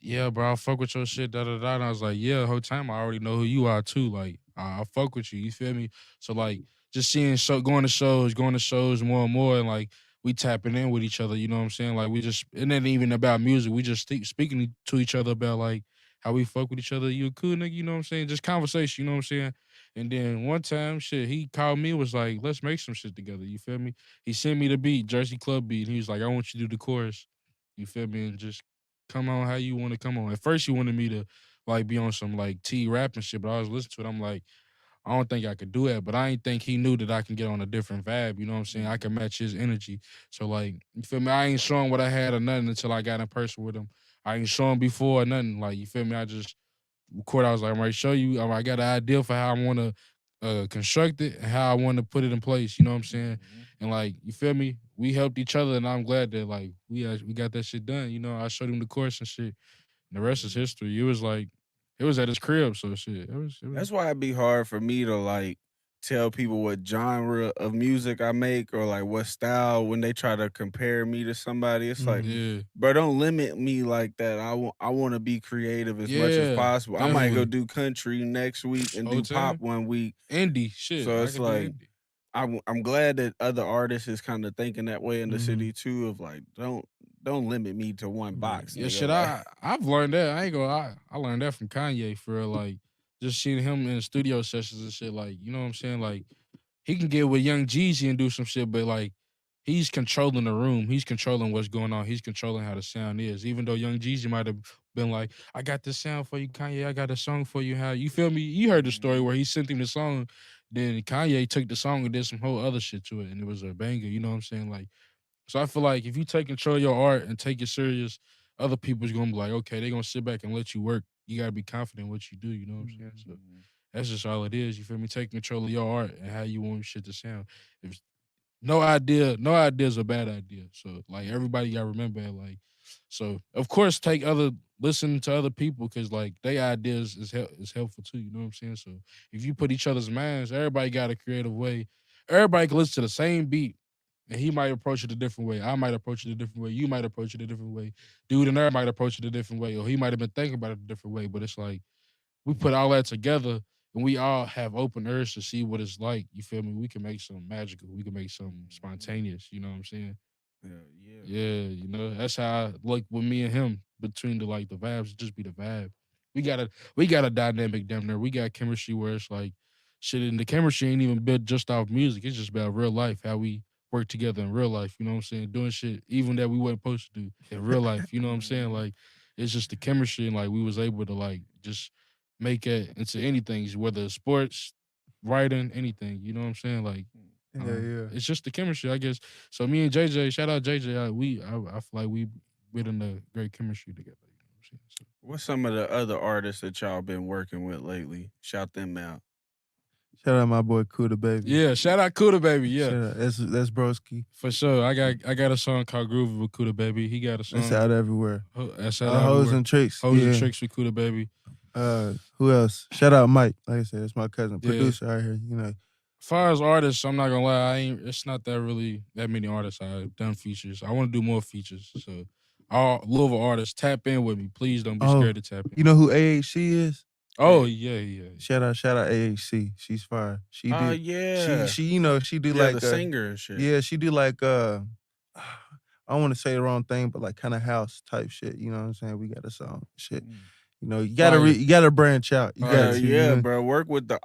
yeah, bro, I fuck with your shit, da da da. And I was like, yeah, the whole time I already know who you are too. Like, I fuck with you. You feel me? So like, just going to shows more and more, and like we tapping in with each other. You know what I'm saying? Like we just, it ain't even about music. We just speaking to each other about like how we fuck with each other. You a cool nigga? You know what I'm saying? Just conversation. You know what I'm saying? And then one time, shit, he called me, was like, let's make some shit together. You feel me? He sent me the beat, Jersey Club beat. And he was like, I want you to do the chorus. You feel me? And just come on how you want to come on. At first, he wanted me to like be on some like T rap and shit, but I was listening to it. I'm like, I don't think I could do that. But I ain't think he knew that I can get on a different vibe. You know what I'm saying? I can match his energy. So like, you feel me? I ain't showing what I had or nothing until I got in person with him. I ain't showing before or nothing. Like, you feel me? I just record. I was like, I'm ready to show you. I got an idea for how I want to construct it and how I want to put it in place. You know what I'm saying? And like, you feel me? We helped each other, and I'm glad that like we got that shit done. You know, I showed him the course and shit. And the rest is history. It was like, it was at his crib, so shit. It was. That's why it'd be hard for me to like tell people what genre of music I make or like what style when they try to compare me to somebody. It's like, Yeah, bro, don't limit me like that. I want to be creative as much as Yeah, possible. I might go definitely. do country next week and Whole do pop time. one week. Indie shit. So I it's could do like indie. I'm glad that other artists is kind of thinking that way in the Mhm. city too. Of like, don't limit me to one box. Yeah, Nigga. shit. Like, I've learned that. I ain't gonna. I learned that from Kanye for real, like just seeing him in studio sessions and shit. Like, you know what I'm saying? Like he can get with Young Jeezy and do some shit, but like he's controlling the room. He's controlling what's going on. He's controlling how the sound is. Even though Young Jeezy might have been like, I got this sound for you, Kanye. I got a song for you. How you feel me? You heard the story where he sent him the song. Then Kanye took the song and did some whole other shit to it, and it was a banger. You know what I'm saying? Like, so I feel like if you take control of your art and take it serious, other people's gonna be like, okay, they're gonna sit back and let you work. You gotta be confident in what you do. You know what I'm saying? So that's just all it is. You feel me? Take control of your art and how you want your shit to sound. If no idea is a bad idea. So like everybody gotta remember that. Like, so of course listen to other people because like their ideas is helpful too. You know what I'm saying? So if you put each other's minds, everybody got a creative way. Everybody can listen to the same beat. And he might approach it a different way. I might approach it a different way. You might approach it a different way. Dude and her might approach it a different way. Or he might have been thinking about it a different way. But it's like we put all that together and we all have open ears to see what it's like. You feel me? We can make something magical. We can make something spontaneous. You know what I'm saying? yeah. Yeah, you know, that's how I like with me and him between the like the vibes, it just be the vibe. We got a dynamic down there. We got chemistry where it's like shit and the chemistry ain't even built just off music. It's just about real life, how we work together in real life, you know what I'm saying? Doing shit even that we wasn't supposed to do in real life, you know what I'm saying? Like it's just the chemistry and like we was able to like just make it into anything, whether it's sports, writing, anything, you know what I'm saying? Like Yeah. it's just the chemistry, I guess. So me and JJ, shout out JJ, I feel like we building a great chemistry together. You know what I'm saying? So, What's some of the other artists that y'all been working with lately? Shout them out. Shout out my boy Kuda Baby. yeah, shout out Kuda Baby, yeah, Shout out. That's Broski. for sure. I got a song called Groovy with Kuda Baby. He got a song. It's out everywhere. That's out Hoes everywhere. and Tricks. Hoes yeah. and Tricks with Kuda Baby. Who else? Shout out Mike. Like I said, it's my cousin, Yeah. producer out here. You know, As far as artists, I'm not gonna lie, it's not that many artists I've done features. I want to do more features. So all Louisville artists, tap in with me. Please don't be Oh, scared to tap in. you know who AHC is? Oh yeah. Shout out AHC. She's fire. She do. Yeah. She you know she do Yeah, like the singer and shit. Yeah, she do like I don't want to say the wrong thing, but like kind of house type shit. You know what I'm saying? We got a song, shit. You know, you gotta Fire. you gotta branch out. You Fire. gotta, you Yeah, know? bro. Work with the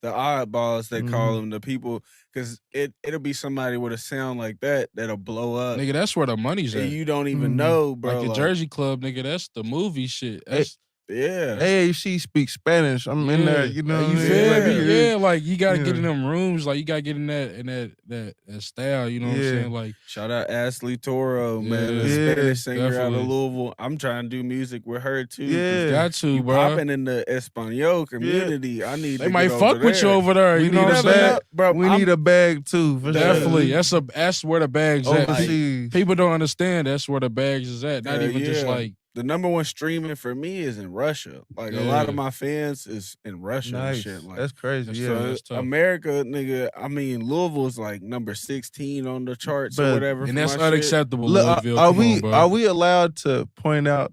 oddballs they call them, the people, because it'll be somebody with a sound like that'll blow up. Nigga, that's where the money's at. And you don't even know, bro. Like the Jersey Club, nigga, that's the movie shit. That's Yeah. AHC speaks Spanish. I'm in there, you know. You what I mean? feel Like, me? Yeah, like you gotta get Yeah. in them rooms, like you gotta get in that style, you know what I'm Yeah. saying? Like Shout out Ashley Toro, man, the Yeah, Spanish singer out definitely. of Louisville. I'm trying to do music with her too. 'cause Yeah. got to, you bro. popping in the Espanol community. I need. They to might get fuck over with you there. over there, We you know need what a I'm saying? bag, bro. We need a bag too, for Definitely. sure. That's where the bags at. Like, Overseas. people don't understand that's where the bags is at. Not even just Yeah. like The number one streaming for me is in Russia. Like a lot of my fans is in Russia and Nice. shit. Like That's crazy. That's Yeah. true. so that's tough. America, nigga. I mean, Louisville's like number 16 on the charts or But- whatever. and for that's my shit. unacceptable, Look, Louisville. are Come we on, bro. are we allowed to point out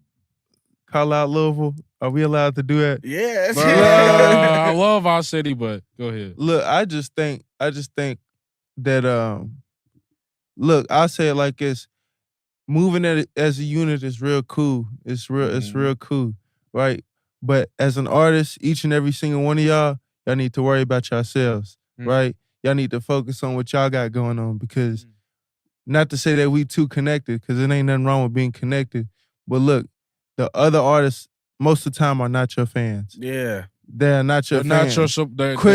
call out Louisville? Are we allowed to do that? Yeah. I love our city, but go ahead. Look, I just think that look, I say it like this. Moving as a unit is real cool. It's real cool, right? But as an artist, each and every single one of y'all need to worry about yourselves, right? Y'all need to focus on what y'all got going on because not to say that we too connected, because it ain't nothing wrong with being connected. But look, the other artists most of the time are not your fans. Yeah. They're not your fans. They're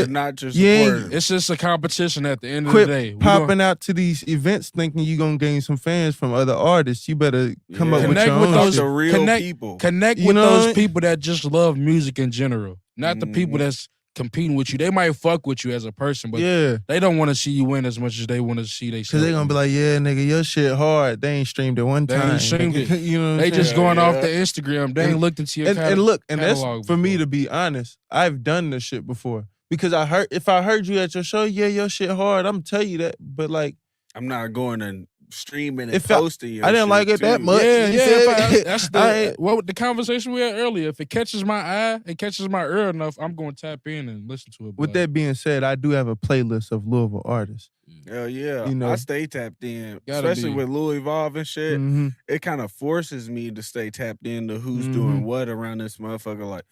not your supporters. It's just a competition at the end of the day. Popping out to these events thinking you're going to gain some fans from other artists. You better come up with your own those shit. real people. Connect with those people that just love music in general. Not the people that's competing with you. They might fuck with you as a person, but they don't want to see you win as much as they want to see they. Because they're going to be like, yeah, nigga, your shit hard. They ain't streamed it one time. They ain't streamed it. You know what they I'm just saying? going off the Instagram. They ain't looked into your and look, and that's catalog for me to be honest. I've done this shit before. Because if I heard you at your show, yeah, your shit hard, I'm gonna tell you that. But like, I'm not going and streaming and posting your I didn't like it too. that much. That's the conversation we had earlier. If it catches my eye, it catches my ear enough, I'm going to tap in and listen to it. With that being said, I do have a playlist of Louisville artists. Hell yeah. You know, I stay tapped in, especially with Louis Evolve and shit. It kind of forces me to stay tapped into who's doing what around this motherfucker. Like,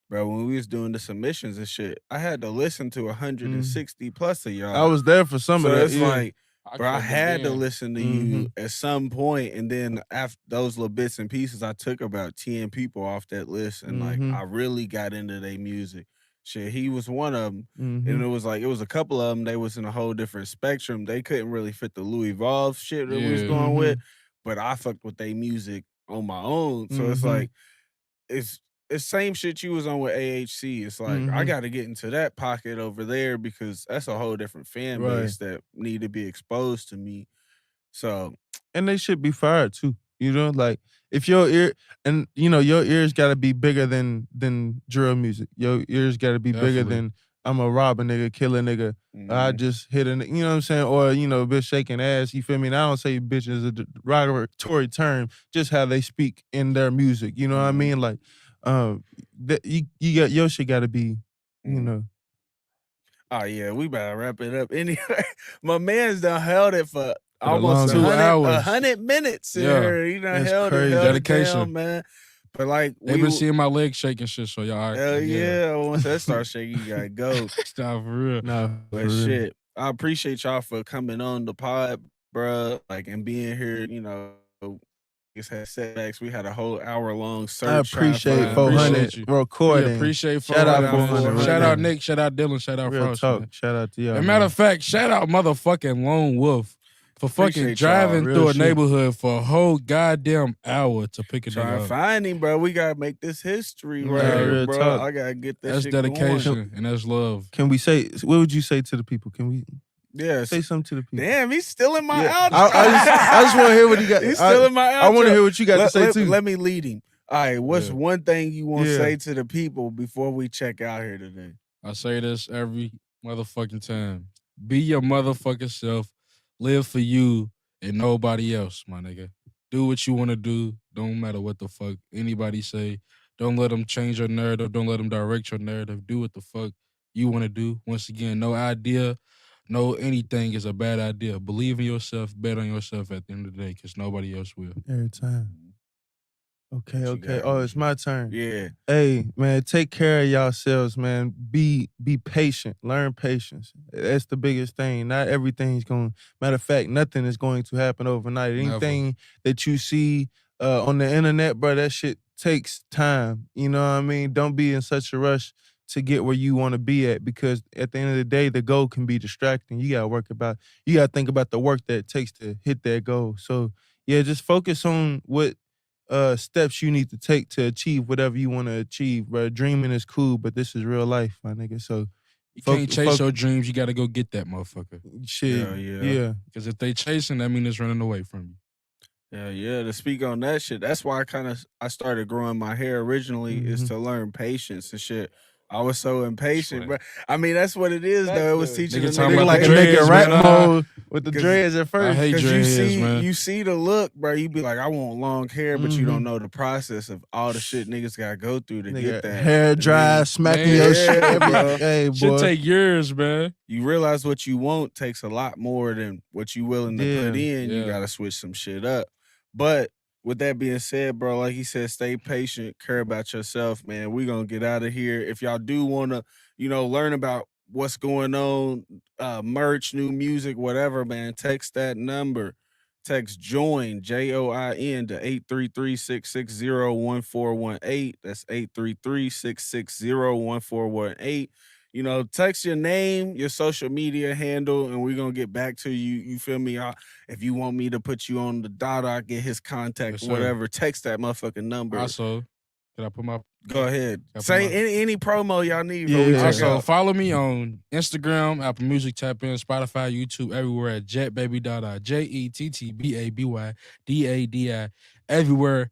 bro, when we was doing the submissions and shit, I had to listen to 160 plus of y'all. I was there for some of that. It's like, bro, I had to listen to you at some point, and then after those little bits and pieces, I took about 10 people off that list, and like I really got into their music. Shit, he was one of them, and it was a couple of them. They was in a whole different spectrum. They couldn't really fit the Louis Evolve shit that we was going with, but I fucked with their music on my own. So it's like it's same shit you was on with AHC. It's like I got to get into that pocket over there because that's a whole different fan base that need to be exposed to me. So, and they should be fired too. You know, like if your ear and your ears got to be bigger than drill music. Your ears got to be bigger than I'm a rob a nigga, kill a nigga. I just hit a nigga, you know what I'm saying? Or, bitch shaking ass, you feel me? And I don't say bitch is a derogatory term, just how they speak in their music. You know what I mean? Like, you got your shit got to be, Oh yeah, we better wrap it up anyway. My man's done held it for almost 2 hours, 100 minutes. Here. He done held it down, man. But like they've been seeing my legs shaking shit, so y'all. Hell yeah, once that starts shaking, you gotta go. Stop for real. No, but shit, I appreciate y'all for coming on the pod, bruh. Like and being here. Just had setbacks. We had a whole hour-long search. I appreciate 400 recording. We appreciate 400. Shout out 400. Shout out Nick. Shout out Dylan. Shout out Real Frost. talk. Man. Shout out to y'all. As a matter of fact, shout out motherfucking Lone Wolf for fucking driving through a neighborhood for a whole goddamn hour to pick it up. Try to find him, bro. We gotta make this history right here, bro. Talk. I gotta get that. That's shit dedication going. and that's love. Can we say? What would you say to the people? Can we? Yeah, say something to the people. Damn, he's still in my outro. I just want to hear what he got. He's still in my outro. I want to hear what you got to say too. Let me lead him. All right, what's one thing you want to say to the people before we check out here today? I say this every motherfucking time. Be your motherfucking self. Live for you and nobody else, my nigga. Do what you want to do. Don't matter what the fuck anybody say. Don't let them change your narrative. Don't let them direct your narrative. Do what the fuck you want to do. Once again, no idea. No, anything is a bad idea. Believe in yourself, bet on yourself at the end of the day, because nobody else will. Every time. Okay. Oh, it's my turn. Yeah. Hey, man, take care of yourselves, man. Be patient. Learn patience. That's the biggest thing. Not everything's going. Matter of fact, nothing is going to happen overnight. Anything that you see on the internet, bro, that shit takes time. You know what I mean? Don't be in such a rush to get where you want to be at, because at the end of the day, the goal can be distracting. You gotta think about the work that it takes to hit that goal. So yeah, just focus on what steps you need to take to achieve whatever you want to achieve, bro. Dreaming is cool, but this is real life, my nigga. So you can't chase your dreams. You gotta go get that motherfucker. Shit, yeah. Because if they chasing, that means it's running away from you. Yeah. To speak on that shit, that's why I started growing my hair originally is to learn patience and shit. I was so impatient, bro. I mean, that's what it is, though. It was teaching Nigga a talking nigga about like a the nigga dreads, rap man. mode with the 'cause- dreads at first. hate Because dreads, man. you see the look, bro. You be like, I want long hair, but you Mhm. don't know the process of all the shit niggas gotta go through to Nigga, get that. hair And dry, then smacking Man, your yeah, shit. bro. Hey, Should boy. take years, man. You realize what you want takes a lot more than what you willing to put Yeah, in. You yeah. gotta switch some shit up. But with that being said, bro, like he said, stay patient, care about yourself, man. We gonna get out of here. If y'all do wanna, learn about what's going on, merch, new music, whatever, man, text that number. Text JOIN, JOIN, to 833-660-1418. That's 833-660-1418. Text your name, your social media handle, and we're gonna get back to you. You feel me? If you want me to put you on the dot, I get his contact, Yes, sir. whatever. Text that motherfucking number. Also, can I put my Go ahead. Can I put Say my- any promo y'all need before we Yeah. check Also, out. follow me on Instagram, Apple Music, tap in, Spotify, YouTube, everywhere at Jettbaby Dada, JETTBABYDADI, everywhere.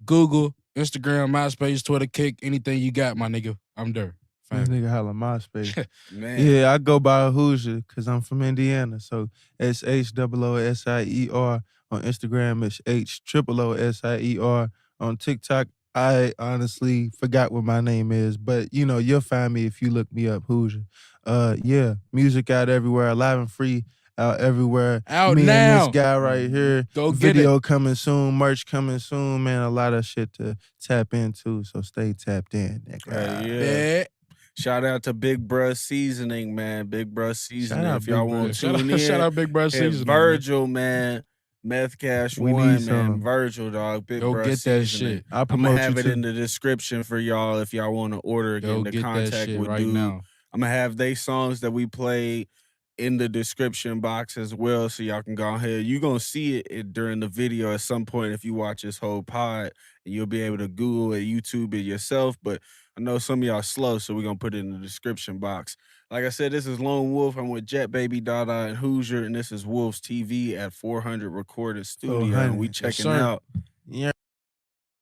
Google, Instagram, MySpace, Twitter, Kick, anything you got, my nigga. I'm there. This Fam. nigga holla MySpace. Man. Yeah, I go by Hoosier because I'm from Indiana. So SHOOSIER. On Instagram, it's HOOSIER. On TikTok, I honestly forgot what my name is, but you'll find me if you look me up, Hoosier. Yeah, music out everywhere, live and free out everywhere. Out me now. and this guy right here. Go get Video coming soon, merch coming soon, man. A lot of shit to tap into, so stay tapped in, nigga. Yeah. Bet. Shout out to Big Bruh Seasoning, man. Big Bruh Seasoning. out If y'all Big want Bruh. to tune in, Shout out Big Bro hit Season. Virgil, man. Meth Cash We 1, need man. some. Virgil, dog. Big Go Bruh get that Seasoning. shit. I'll I'm promote gonna have you it too. in the description for y'all if y'all want to order. Go Again, the get that contact shit with right dude. now. I'm gonna have they songs that we play in the description box as well, so y'all can go ahead. You're gonna see it during the video at some point if you watch this whole pod, and you'll be able to Google it, YouTube it yourself. But I know some of y'all slow, so we're gonna put it in the description box. Like I said, this is Lone Wolf. I'm with Jettbaby Dada and Hoosier, and this is Wolves TV at 400 Recorded Studio. And we 400. checking sir. out. Yeah.